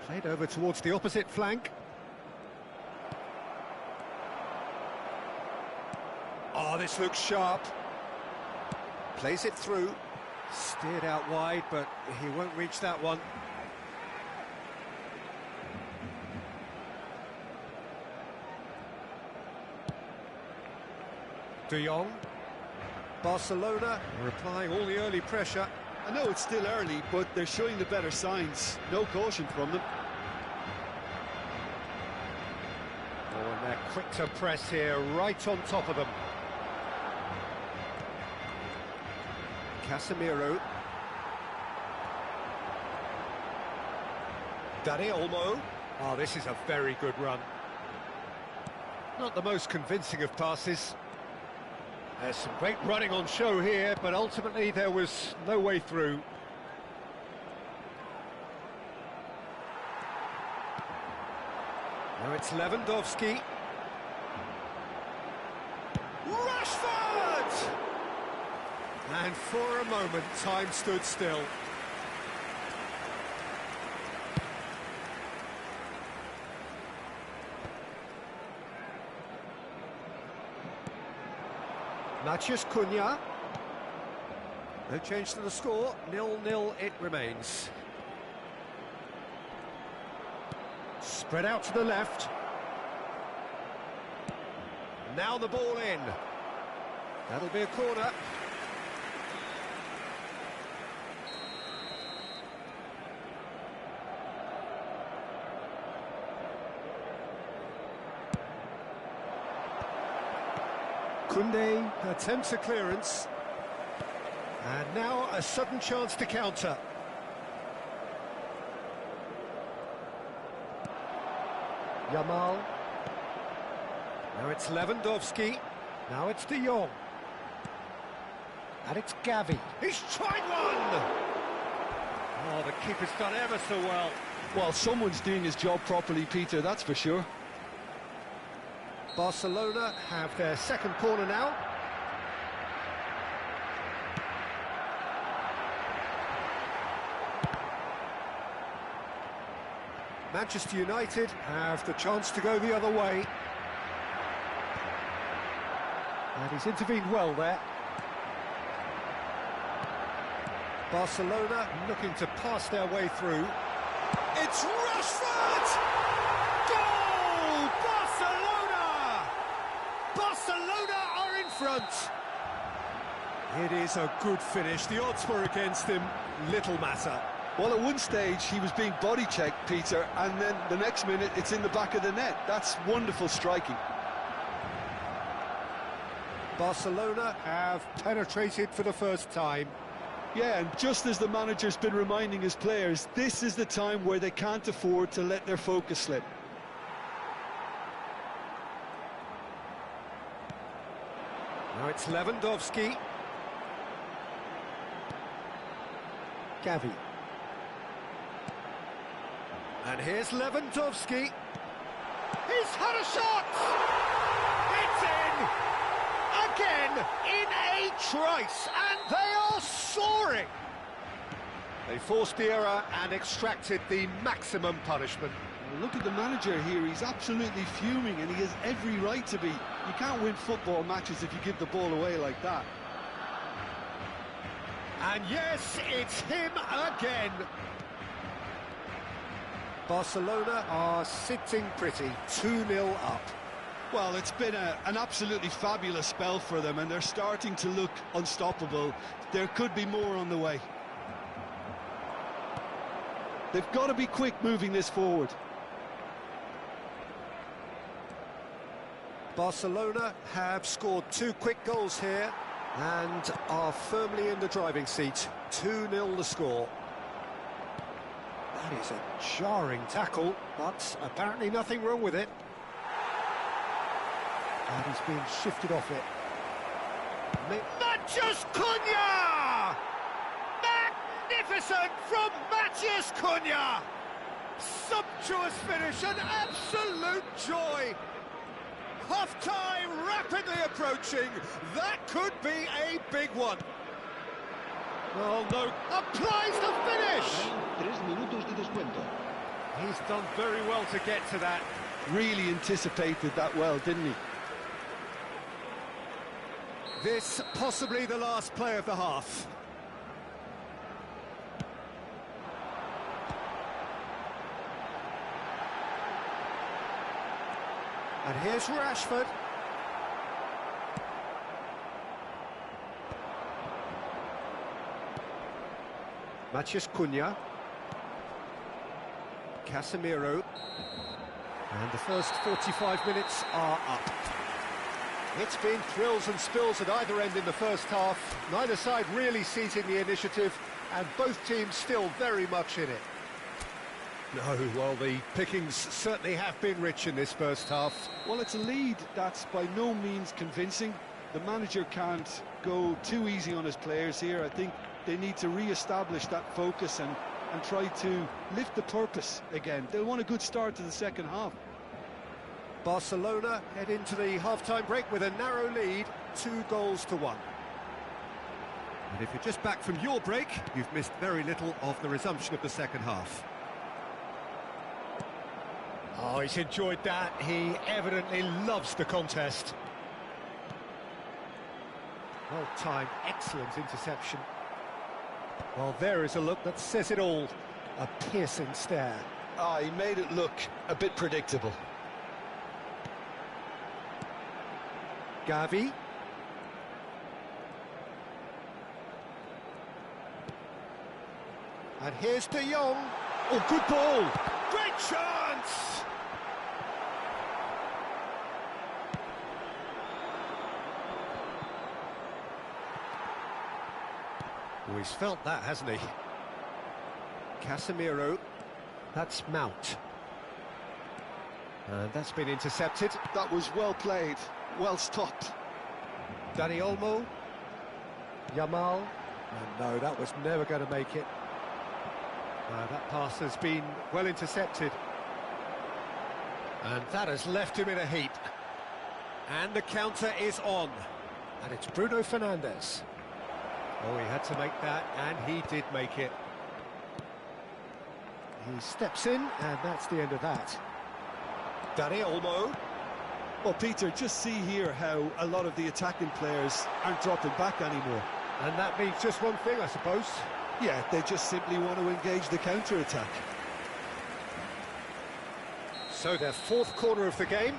Played over towards the opposite flank. Oh, this looks sharp. Plays it through. Steered out wide, but he won't reach that one. De Jong. Barcelona are applying all the early pressure. I know it's still early, but they're showing the better signs. No caution from them. Oh, and they're quick to press here, right on top of them. Casemiro. Dani Olmo. Oh, this is a very good run. Not the most convincing of passes. There's some great running on show here, but ultimately there was no way through. Now it's Lewandowski. Rashford! And for a moment, time stood still. Matheus Cunha. No change to the score, 0-0 it remains. Spread out to the left. Now the ball in. That'll be a corner. Koundé attempts a clearance. And now a sudden chance to counter. Yamal. Now it's Lewandowski. Now it's De Jong. And it's Gavi. He's tried one! Oh, the keeper's done ever so well. Well, someone's doing his job properly, Peter, that's for sure. Barcelona have their second corner now. Manchester United have the chance to go the other way. And he's intervened well there. Barcelona looking to pass their way through. It's Rashford! Goal! Barcelona! Barcelona are in front. It is a good finish. The odds were against him, little matter. Well, at one stage, he was being body-checked, Peter, and then the next minute, it's in the back of the net. That's wonderful striking. Barcelona have penetrated for the first time. Yeah, and just as the manager's been reminding his players, this is the time where they can't afford to let their focus slip. Now it's Lewandowski. Gavi. And here's Lewandowski. He's had a shot! It's in! Again, in a trice, and they are soaring! They forced the error and extracted the maximum punishment. Well, look at the manager here, he's absolutely fuming, and he has every right to be. You can't win football matches if you give the ball away like that. And yes, it's him again. Barcelona are sitting pretty, 2-0 up. Well, it's been an absolutely fabulous spell for them, and they're starting to look unstoppable. There could be more on the way. They've got to be quick moving this forward. Barcelona have scored 2 quick goals here and are firmly in the driving seat. 2-0 the score. That is a jarring tackle, but apparently nothing wrong with it. And he's being shifted off it. Matheus Cunha! Magnificent from Matheus Cunha! Sumptuous finish, an absolute joy! Half-time rapidly approaching. That could be a big one. Oh no, applies the finish! 3 minutos de descuento. He's done very well to get to that. Really anticipated that well, didn't he? This possibly the last play of the half. And here's Rashford. Matheus Cunha. Casemiro. And the first 45 minutes are up. It's been thrills and spills at either end in the first half. Neither side really seizing the initiative, and both teams still very much in it. No, well, the pickings certainly have been rich in this first half. Well, it's a lead that's by no means convincing. The manager can't go too easy on his players here. I think they need to re-establish that focus and try to lift the purpose again. They'll want a good start to the second half. Barcelona head into the half-time break with a narrow lead, 2-1. And if you're just back from your break, you've missed very little of the resumption of the second half. Oh, he's enjoyed that. He evidently loves the contest. Well timed, excellent interception. Well, there is a look that says it all. A piercing stare. Ah, he made it look a bit predictable. Gavi. And here's De Jong. Oh, good ball. Great chance! Oh, he's felt that, hasn't he? Casemiro. That's Mount. And that's been intercepted. That was well played, well stopped. Dani Olmo. Yamal. And no, that was never going to make it. That pass has been well intercepted. And that has left him in a heap. And the counter is on. And it's Bruno Fernandes. Oh, he had to make that, and he did make it. He steps in, and that's the end of that. Dani Olmo. Well, Peter, just see here how a lot of the attacking players aren't dropping back anymore. And that means just one thing, I suppose. Yeah, they just simply want to engage the counter-attack. So their fourth corner of the game.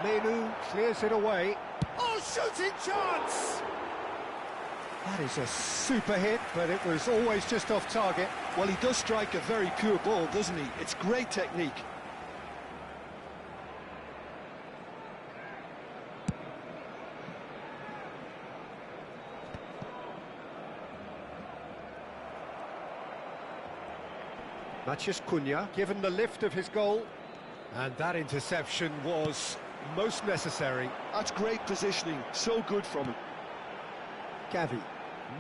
Menu clears it away. Oh, shooting chance! That is a super hit, but it was always just off target. Well, he does strike a very pure ball, doesn't he? It's great technique. Matheus Cunha given the lift of his goal. And that interception was most necessary. That's great positioning, so good from him. Gavi.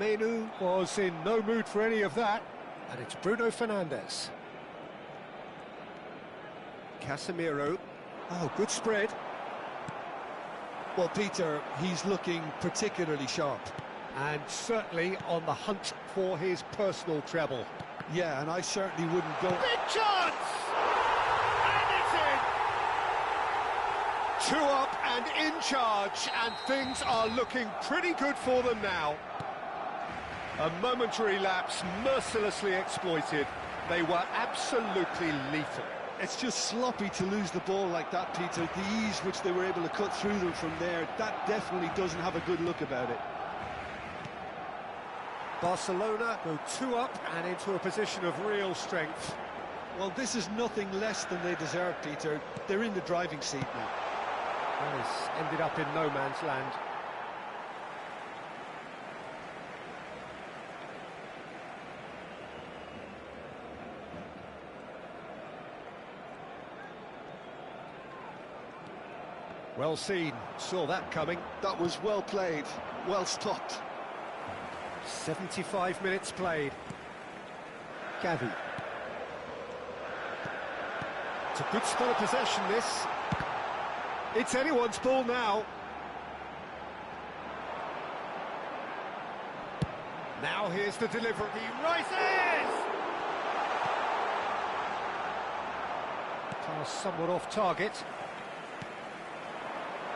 Menu was in no mood for any of that. And it's Bruno Fernandes. Casemiro. Oh, good spread. Well, Peter, he's looking particularly sharp. And certainly on the hunt for his personal treble. Yeah, and I certainly wouldn't go... Big chance! And it's in! 2 up and in charge, and things are looking pretty good for them now. A momentary lapse mercilessly exploited. They were absolutely lethal. It's just sloppy to lose the ball like that, Peter. The ease which they were able to cut through them from there, that definitely doesn't have a good look about it. Barcelona go 2 up and into a position of real strength. Well, this is nothing less than they deserve, Peter. They're in the driving seat now. Well, it's ended up in no man's land. Well seen, saw that coming. That was well played, well stopped. 75 minutes played. Gavi. It's a good spell of possession, this. It's anyone's ball now. Now here's the delivery. He rises! Pass somewhat off target.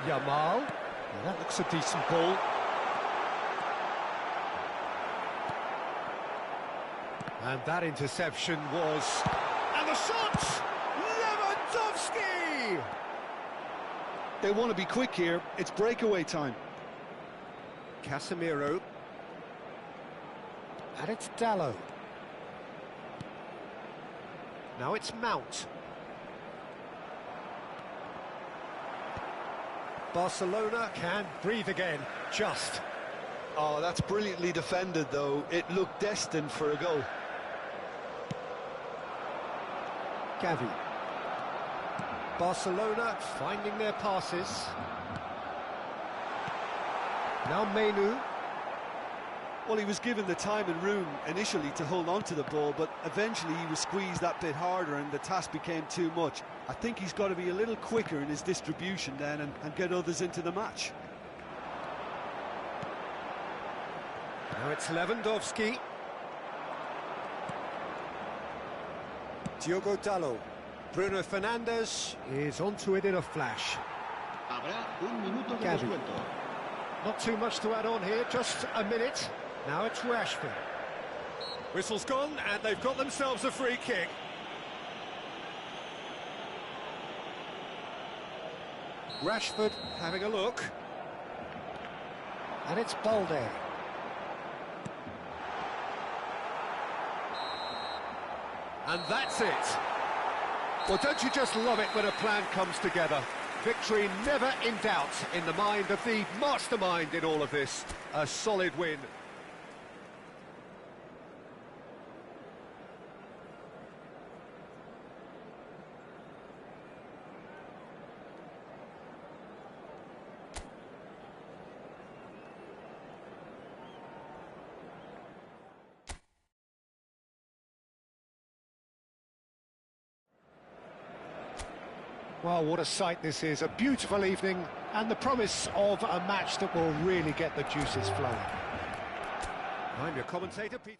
Yamal. Yeah, that looks a decent ball. And that interception was... And the shot! Lewandowski! They want to be quick here. It's breakaway time. Casemiro. And it's Dalot. Now it's Mount. Barcelona can breathe again, just. Oh, that's brilliantly defended, though. It looked destined for a goal. Gavi. Barcelona finding their passes. Now Menu. Well, he was given the time and room initially to hold on to the ball, but eventually he was squeezed that bit harder and the task became too much. I think he's got to be a little quicker in his distribution then and get others into the match. Now it's Lewandowski. Diogo Dalot. Bruno Fernandes is onto it in a flash. Habrá un minuto de Gavi. descuento. Not too much to add on here, just a minute. Now it's Rashford. Whistle's gone, and they've got themselves a free kick. Rashford having a look. And it's Balde. And that's it. Well, don't you just love it when a plan comes together? Victory never in doubt in the mind of the mastermind in all of this. A solid win. Well, what a sight this is. A beautiful evening and the promise of a match that will really get the juices flowing. I'm your commentator, Peter.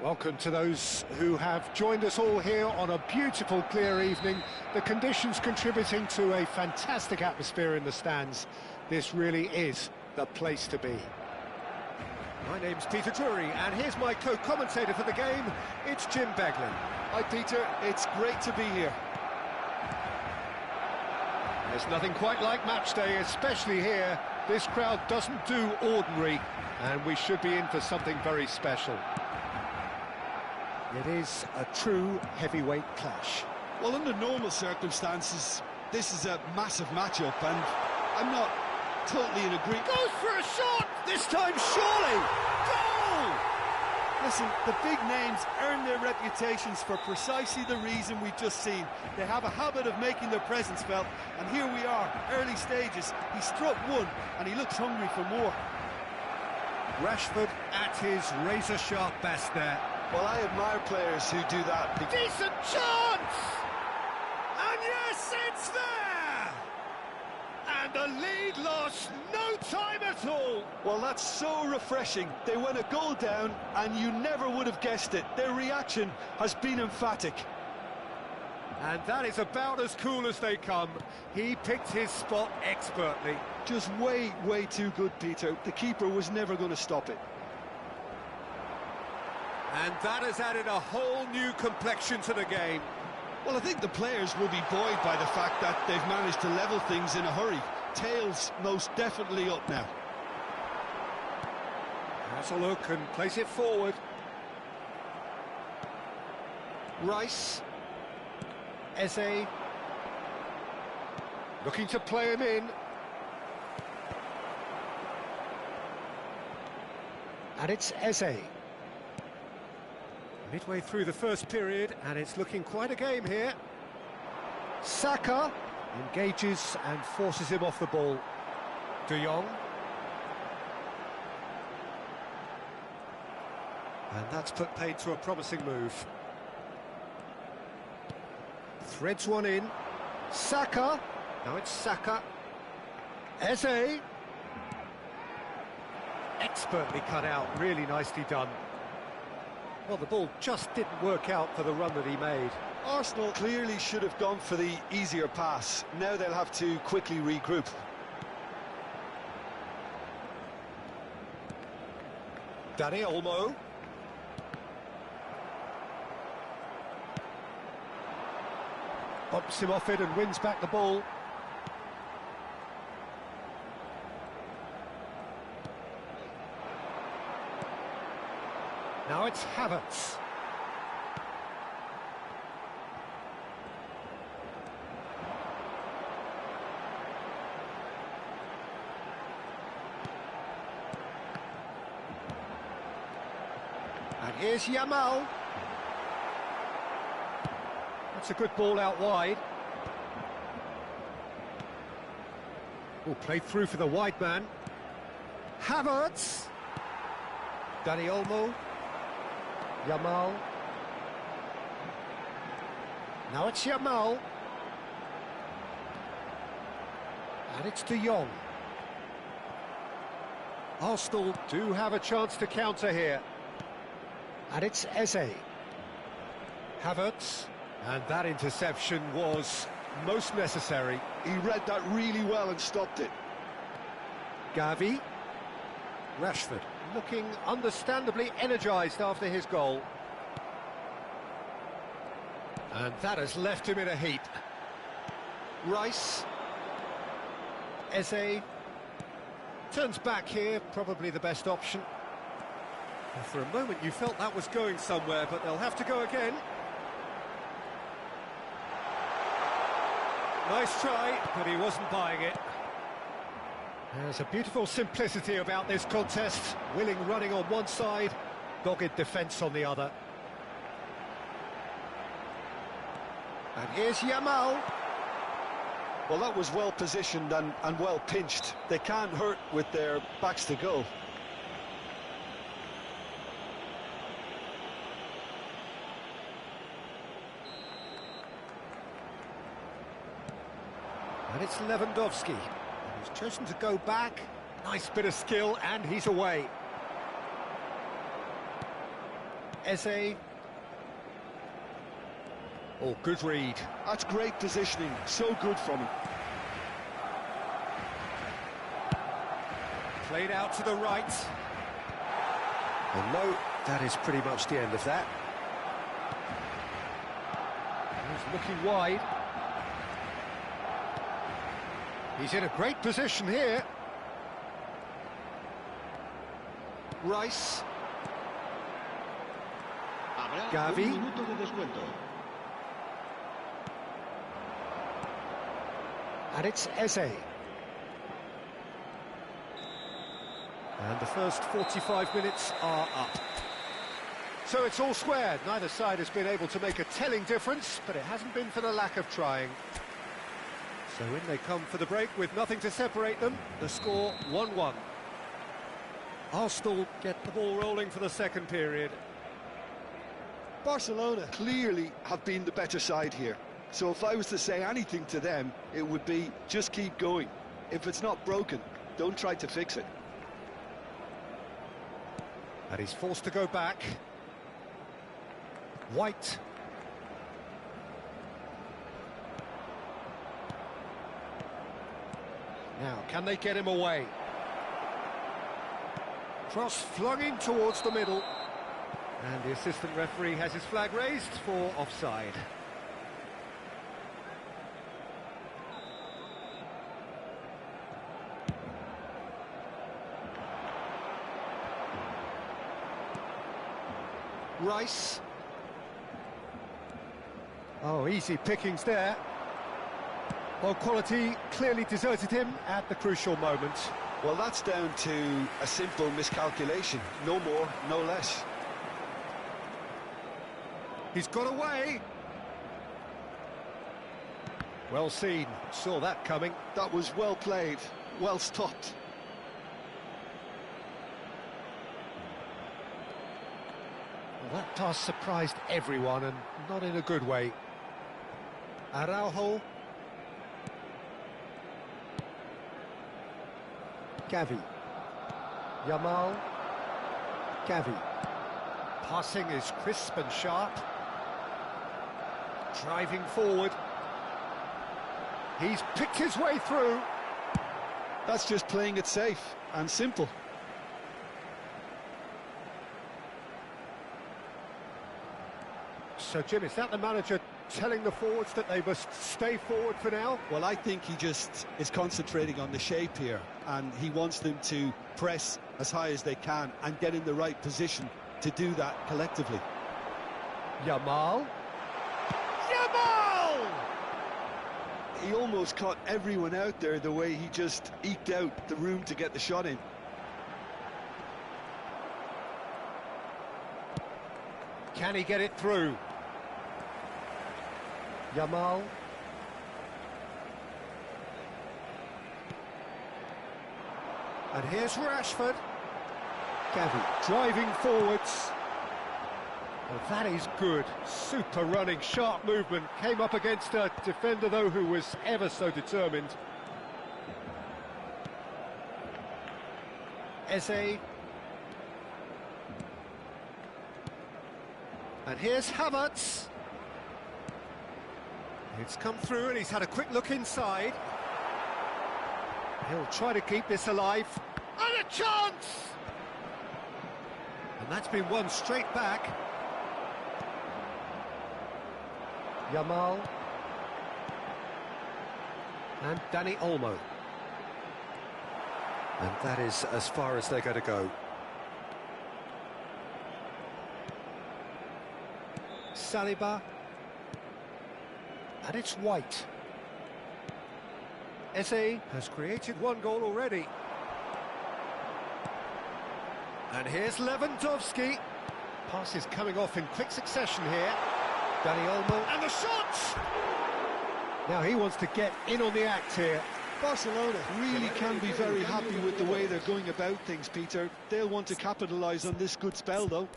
Welcome to those who have joined us all here on a beautiful, clear evening. The conditions contributing to a fantastic atmosphere in the stands. This really is the place to be. My name's Peter Drury, and here's my co-commentator for the game. It's Jim Beglin. Hi, Peter. It's great to be here. There's nothing quite like match day, especially here. This crowd doesn't do ordinary, and we should be in for something very special. It is a true heavyweight clash. Well, under normal circumstances, this is a massive matchup, and I'm not totally in agreement. Goes for a shot! This time, surely! Goal! Listen, the big names earn their reputations for precisely the reason we've just seen. They have a habit of making their presence felt, and here we are, early stages. He struck one, and he looks hungry for more. Rashford at his razor-sharp best there. Well, I admire players who do that. Decent chance! And yes, it's there! And the lead lost no time at all. Well, that's so refreshing. They went a goal down, and you never would have guessed it. Their reaction has been emphatic. And that is about as cool as they come. He picked his spot expertly. Just way, way too good, Peter. The keeper was never going to stop it. And that has added a whole new complexion to the game. Well, I think the players will be buoyed by the fact that they've managed to level things in a hurry. Tails most definitely up now. Has a look and plays it forward. Rice. Eze. Looking to play him in. And it's Eze. Midway through the first period, and it's looking quite a game here. Saka engages and forces him off the ball. De Jong. And that's put paid to a promising move. Threads one in. Saka. Now it's Saka. Eze. Expertly cut out, really nicely done. Well, the ball just didn't work out for the run that he made. Arsenal clearly should have gone for the easier pass. Now they'll have to quickly regroup. Dani Olmo. Bumps him off it and wins back the ball. Now it's Havertz. And here's Yamal. That's a good ball out wide. Oh, played through for the wide man. Havertz. Dani Olmo. Yamal. Now it's Yamal. And it's De Jong. Arsenal do have a chance to counter here. And it's Eze. Havertz. And that interception was most necessary. He read that really well and stopped it. Gavi. Rashford looking understandably energised after his goal. And that has left him in a heap. Rice. Eze. Turns back here, probably the best option. For a moment you felt that was going somewhere, but they'll have to go again. Nice try, but he wasn't buying it. There's a beautiful simplicity about this contest. Willing running on one side, dogged defence on the other. And here's Yamal. Well, that was well positioned and well pinched. They can't hurt with their backs to goal. And it's Lewandowski. He's chosen to go back. Nice bit of skill, and he's away. Eze. Oh, good read. That's great positioning, so good from him. Played out to the right. And no, that is pretty much the end of that. He's looking wide. He's in a great position here. Rice. Gavi. Un minuto de descuento. And it's Eze. And the first 45 minutes are up. So it's all squared. Neither side has been able to make a telling difference, but it hasn't been for the lack of trying. So in they come for the break with nothing to separate them. The score 1-1. Arsenal get the ball rolling for the second period. Barcelona clearly have been the better side here. So if I was to say anything to them, it would be just keep going. If it's not broken, don't try to fix it. And he's forced to go back. White. Now, can they get him away? Cross flung in towards the middle. And the assistant referee has his flag raised for offside. Rice. Oh, easy pickings there. Well, quality clearly deserted him at the crucial moment. Well, that's down to a simple miscalculation. No more, no less. He's got away. Well seen, saw that coming. That was well played, well stopped. Well, that toss surprised everyone, and not in a good way. Araujo. Gavi. Yamal. Gavi. Passing is crisp and sharp. Driving forward. He's picked his way through. That's just playing it safe and simple. So, Jim, is that the manager telling the forwards that they must stay forward for now? Well, I think he just is concentrating on the shape here, and he wants them to press as high as they can and get in the right position to do that collectively. Yamal. Yamal! He almost caught everyone out there the way he just eked out the room to get the shot in. Can he get it through? Yamal. And here's Rashford. Gavi driving forwards. Well, that is good. Super running, sharp movement. Came up against a defender, though, who was ever so determined. Eze. And here's Havertz. It's come through and he's had a quick look inside. He'll try to keep this alive. And a chance! And that's been won straight back. Yamal. And Dani Olmo. And that is as far as they're going to go. Saliba. And it's White. Eze has created one goal already. And here's Lewandowski. Passes coming off in quick succession here. Dani Olmo. And the shot! Now he wants to get in on the act here. Barcelona really can be very happy with the way they're going about things, Peter. They'll want to capitalise on this good spell, though.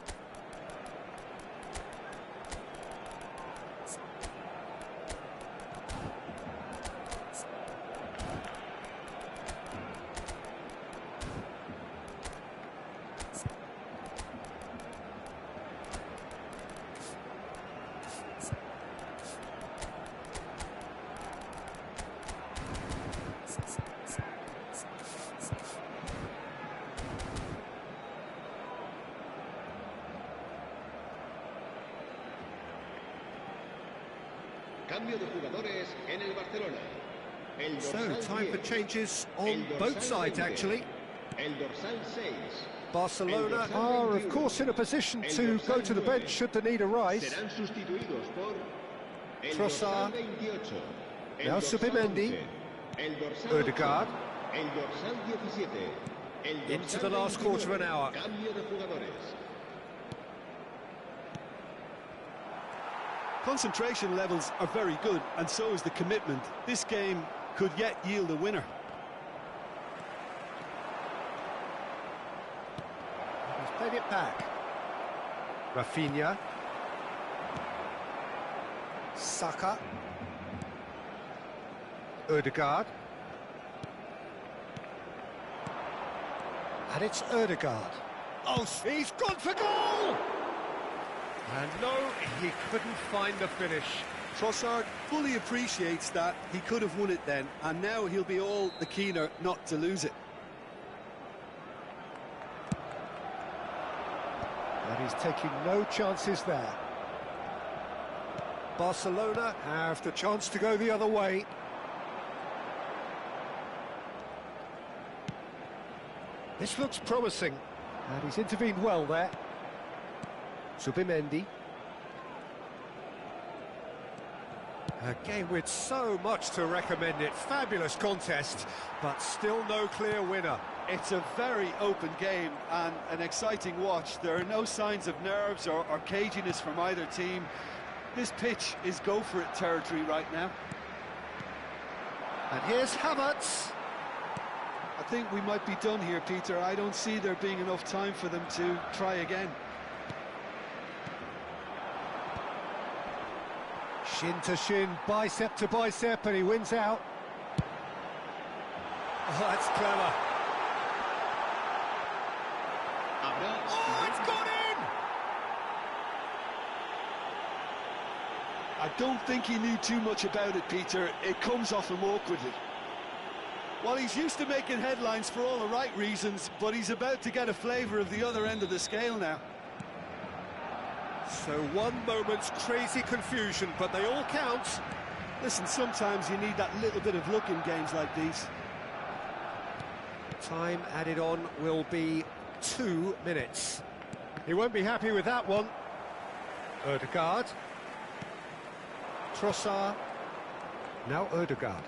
Cambio de jugadores en el Barcelona. El So, dorsal time for 10, changes el on dorsal both sides, 20, actually. El dorsal 6. Barcelona are, of course, in a position to go to the bench should the need arise. Serán sustituidos por el Trossard. dorsal 28. El Now dorsal Zubimendi. 11, el dorsal Odegaard. 8, el dorsal 17. El dorsal Into the last quarter of an 29, hour. Cambio de jugadores. Concentration levels are very good, and so is the commitment. This game could yet yield a winner. He's played it back. Rafinha. Saka. Odegaard. And it's Odegaard. Oh, he's gone for goal! And no, he couldn't find the finish. Trossard fully appreciates that. He could have won it then, and now he'll be all the keener not to lose it. And he's taking no chances there. Barcelona have the chance to go the other way. This looks promising, and he's intervened well there. Zubimendi. A game with so much to recommend it. Fabulous contest, but still no clear winner. It's a very open game and an exciting watch. There are no signs of nerves or caginess from either team. This pitch is go-for-it territory right now. And here's Havertz. I think we might be done here, Peter. I don't see there being enough time for them to try again. Shin to shin, bicep to bicep, and he wins out. Oh, that's clever. Oh, it's gone in! I don't think he knew too much about it, Peter. It comes off him awkwardly. Well, he's used to making headlines for all the right reasons, but he's about to get a flavour of the other end of the scale now. So one moment's crazy confusion, but they all count. Listen, sometimes you need that little bit of luck in games like these. Time added on will be 2 minutes. He won't be happy with that one. Odegaard. Trossard. Now Odegaard.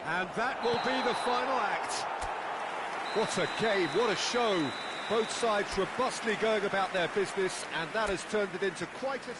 And that will be the final act. What a game, what a show. Both sides robustly going about their business, and that has turned it into quite a...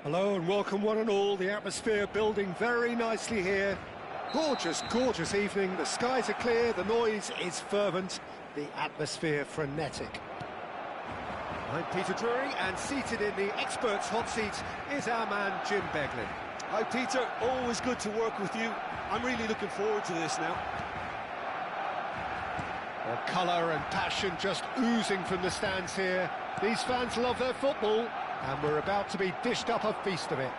Hello and welcome one and all. The atmosphere building very nicely here. Gorgeous, gorgeous evening. The skies are clear, the noise is fervent, the atmosphere frenetic. I'm Peter Drury, and seated in the experts' hot seat is our man Jim Beglin. Hi, Peter. Always good to work with you. I'm really looking forward to this now. Well, colour and passion just oozing from the stands here. These fans love their football, and we're about to be dished up a feast of it.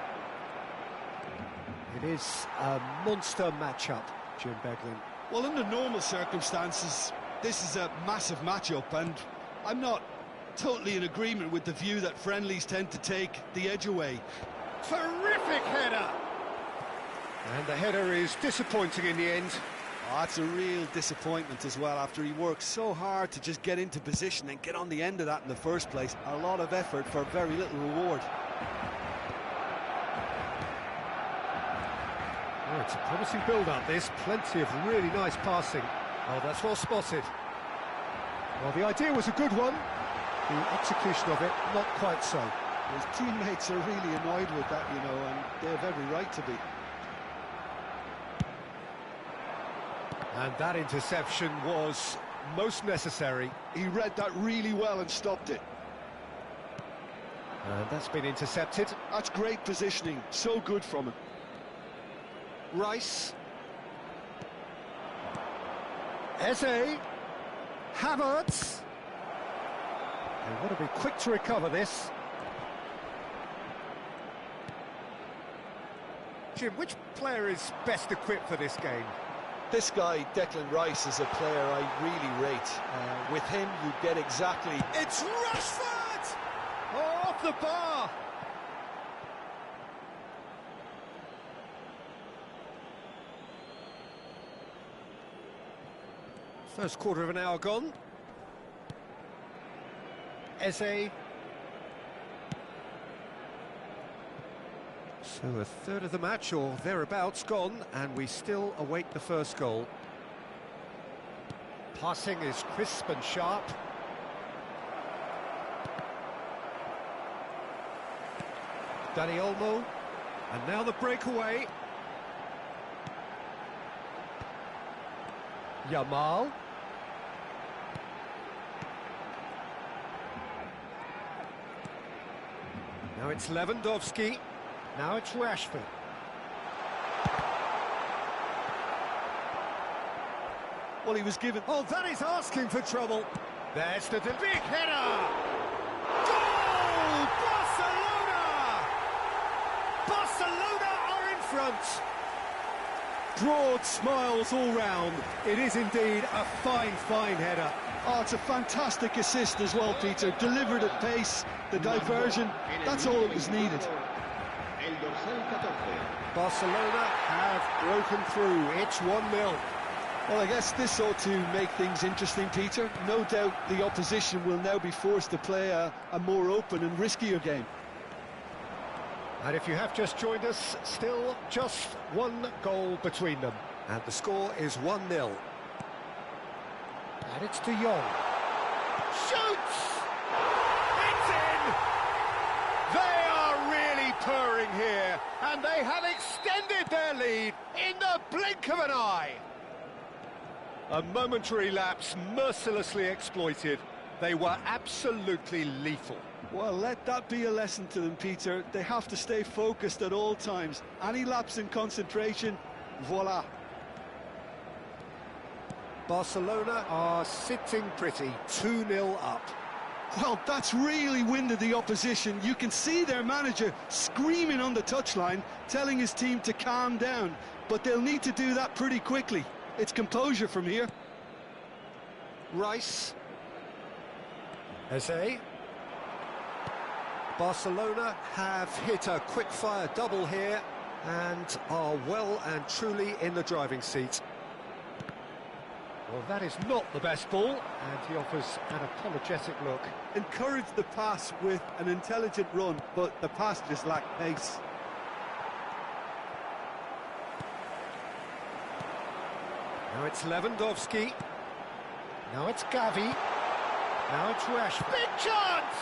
It is a monster matchup, Jim Beglin. Well, under normal circumstances, this is a massive matchup, and I'm not totally in agreement with the view that friendlies tend to take the edge away. Terrific header! And the header is disappointing in the end. Oh, that's a real disappointment as well, after he worked so hard to just get into position and get on the end of that in the first place. A lot of effort for very little reward. Oh, it's a promising build-up, this. Plenty of really nice passing. Oh, that's well spotted. Well, the idea was a good one. The execution of it, not quite so. His teammates are really annoyed with that, you know, and they have every right to be. And that interception was most necessary. He read that really well and stopped it. And that's been intercepted. That's great positioning, so good from him. Rice. Eze. Havertz. They want to be quick to recover this. Jim, which player is best equipped for this game? This guy, Declan Rice, is a player I really rate. With him, you get exactly... It's Rashford! Oh, off the bar! First quarter of an hour gone. Eze. So a third of the match, or thereabouts, gone, and we still await the first goal. Passing is crisp and sharp. Dani Olmo, and now the breakaway. Yamal. Now it's Lewandowski. Now it's Rashford. Well, he was given... Oh, that is asking for trouble. There's the big header! Goal! Barcelona! Barcelona are in front. Broad smiles all round. It is indeed a fine, fine header. Oh, it's a fantastic assist as well, Peter. Delivered at pace, the diversion, that's all that was needed. Barcelona have broken through. It's 1-0. Well, I guess this ought to make things interesting, Peter. No doubt the opposition will now be forced to play a more open and riskier game. And if you have just joined us, still just one goal between them. And the score is 1-0. And it's De Jong. Shoots! It's in! They are really purring here, and they have extended their lead in the blink of an eye. A momentary lapse mercilessly exploited. They were absolutely lethal. Well, let that be a lesson to them, Peter. They have to stay focused at all times. Any lapse in concentration, voila. Barcelona are sitting pretty, 2-0 up. Well, that's really winded the opposition. You can see their manager screaming on the touchline, telling his team to calm down. But they'll need to do that pretty quickly. It's composure from here. Rice. Eze. Barcelona have hit a quick-fire double here and are well and truly in the driving seat. Well, that is not the best ball, and he offers an apologetic look. Encourage the pass with an intelligent run, but the pass just lacked pace. Now it's Lewandowski. Now it's Gavi. Now it's Rashford. Big chance!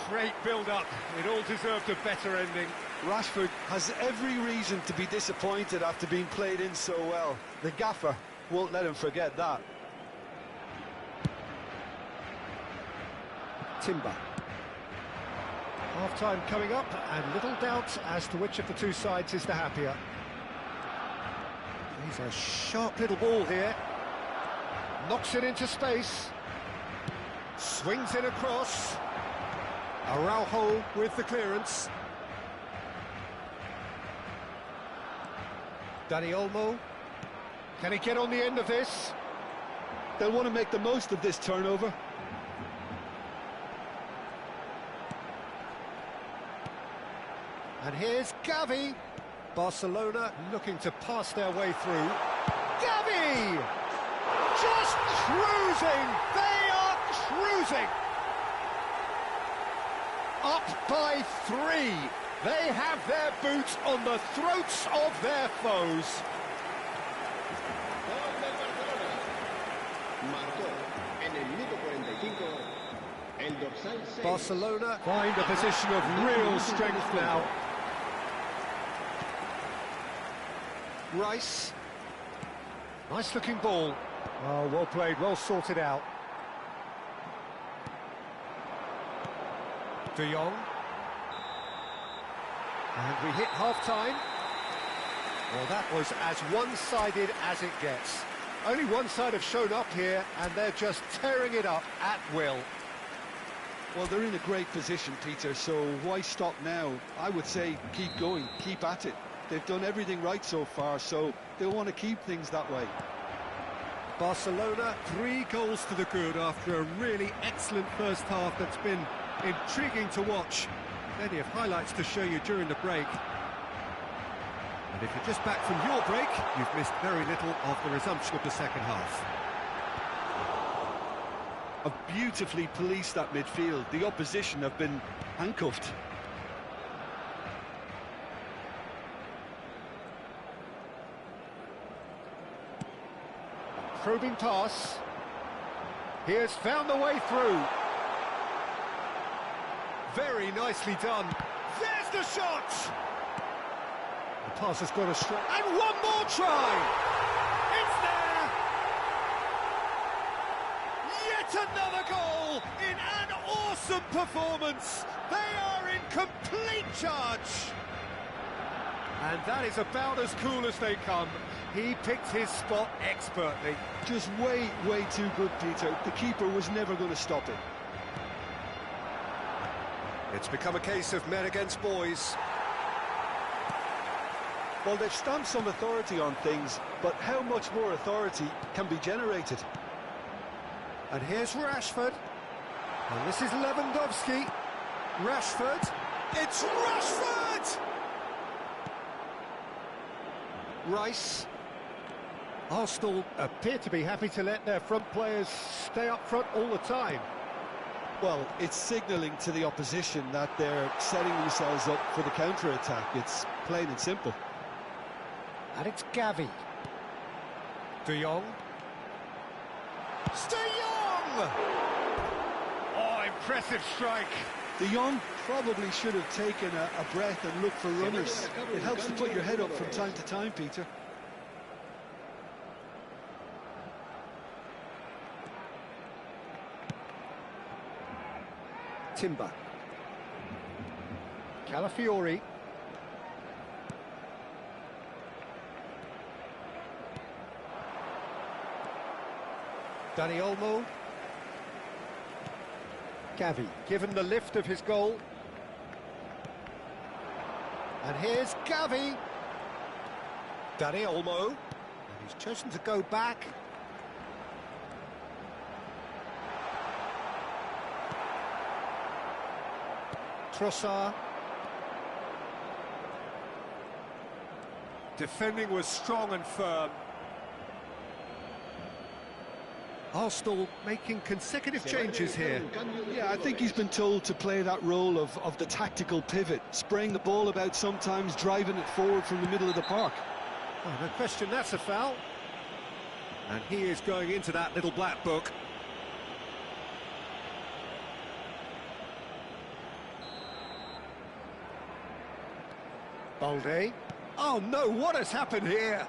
Great build-up. It all deserved a better ending. Rashford has every reason to be disappointed after being played in so well. The gaffer won't let him forget that. Timber. Half-time coming up, and little doubt as to which of the two sides is the happier. He's a sharp little ball here. Knocks it into space. Swings it across. Araujo with the clearance. Dani Olmo. Can he get on the end of this? They'll want to make the most of this turnover. And here's Gavi. Barcelona looking to pass their way through. Gavi! Just cruising! They are cruising! Up by 3. They have their boots on the throats of their foes. Gol del Barcelona. Marcó en el minuto 45 el dorsal 6. Barcelona find a position of real strength now. Rice. Nice looking ball. Oh, well played, well sorted out. De Jong. And we hit half-time. Well, that was as one-sided as it gets. Only one side have shown up here, and they're just tearing it up at will. Well, they're in a great position, Peter, so why stop now? I would say keep going, keep at it. They've done everything right so far, so they'll want to keep things that way. Barcelona, 3 goals to the good after a really excellent first half that's been intriguing to watch. Plenty of highlights to show you during the break. And if you're just back from your break, you've missed very little of the resumption of the second half. Have beautifully policed that midfield. The opposition have been handcuffed. Probing pass. He has found the way through. Very nicely done. There's the shot! The pass has got a strike. And one more try! It's there! Yet another goal in an awesome performance. They are in complete charge. And that is about as cool as they come. He picked his spot expertly. Just way too good, Peter. The keeper was never going to stop it. It's become a case of men against boys. Well, they've stamped some authority on things, but how much more authority can be generated? And here's Rashford. And this is Lewandowski. Rashford. It's Rashford! Rice. Arsenal appear to be happy to let their front players stay up front all the time. Well, it's signalling to the opposition that they're setting themselves up for the counter-attack. It's plain and simple. And it's Gavi. De Jong. De Jong! Oh, impressive strike. De Jong probably should have taken a breath and looked for runners. It helps to put your head up from time to time, Peter. Timber. Calafiori. Dani Olmo. Gavi, given the lift of his goal. And here's Gavi. Dani Olmo. And he's chosen to go back. Trossard. Defending was strong and firm. Arsenal making consecutive changes here. Yeah, I think he's been told to play that role of the tactical pivot, spraying the ball about sometimes, driving it forward from the middle of the park. Oh, no question, that's a foul. And he is going into that little black book. Balde. Oh no, what has happened here?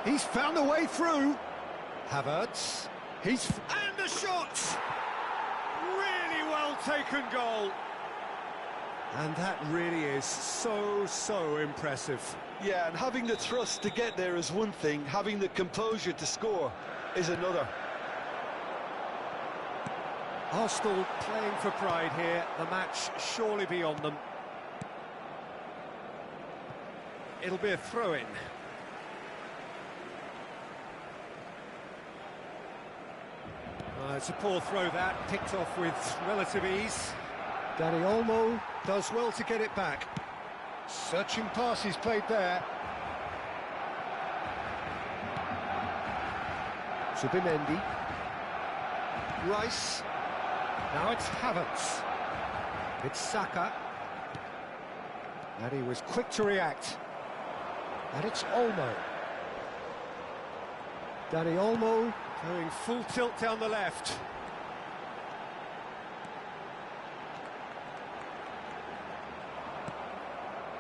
He's found a way through. Havertz. And the shot! Really well taken goal. And that really is so impressive. Yeah, and having the thrust to get there is one thing, having the composure to score is another. Arsenal playing for pride here, the match surely beyond them. It'll be a throw-in. It's a poor throw that, picked off with relative ease. Dani Olmo does well to get it back. Searching pass he's played there. Zubimendi. Rice. Now it's Havertz. It's Saka. And he was quick to react. And it's Olmo. Dani Olmo going full tilt down the left.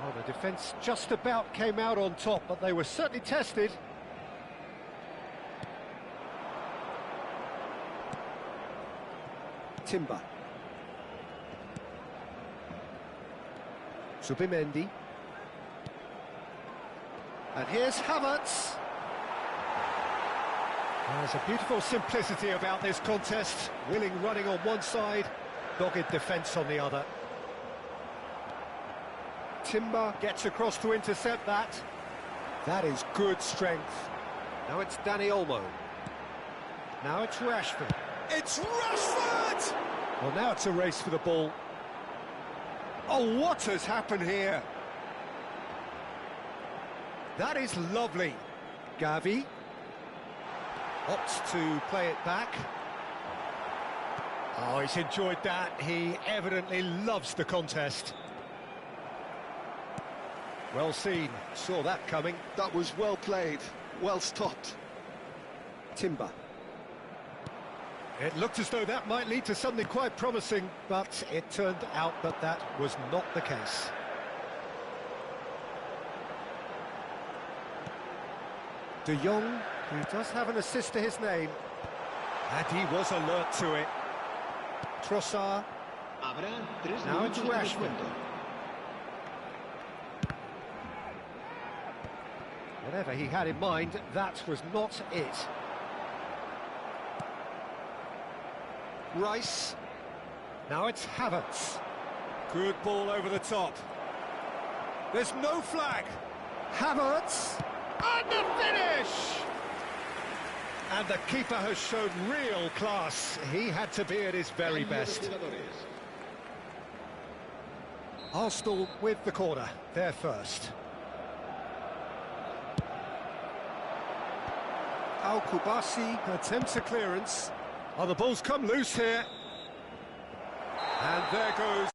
Oh, the defence just about came out on top, but they were certainly tested. Timber. Zubimendi. And here's Havertz. There's a beautiful simplicity about this contest. Willing running on one side, dogged defence on the other. Timber gets across to intercept that. That is good strength. Now it's Dani Olmo. Now it's Rashford. It's Rashford! Well, now it's a race for the ball. Oh, what has happened here? That is lovely. Gavi opts to play it back. Oh, he's enjoyed that. He evidently loves the contest. Well seen, saw that coming. That was well played, well stopped. Timber. It looked as though that might lead to something quite promising, but it turned out that that was not the case. De Jong, who does have an assist to his name, and he was alert to it. Trossard. Now it's Rashford. Whatever he had in mind, that was not it. Rice. Now it's Havertz. Good ball over the top. There's no flag. Havertz. And the finish! And the keeper has shown real class. He had to be at his very best. Arsenal with the corner. They're first. Al-Kubasi attempts a clearance. Oh, the ball's come loose here. And there goes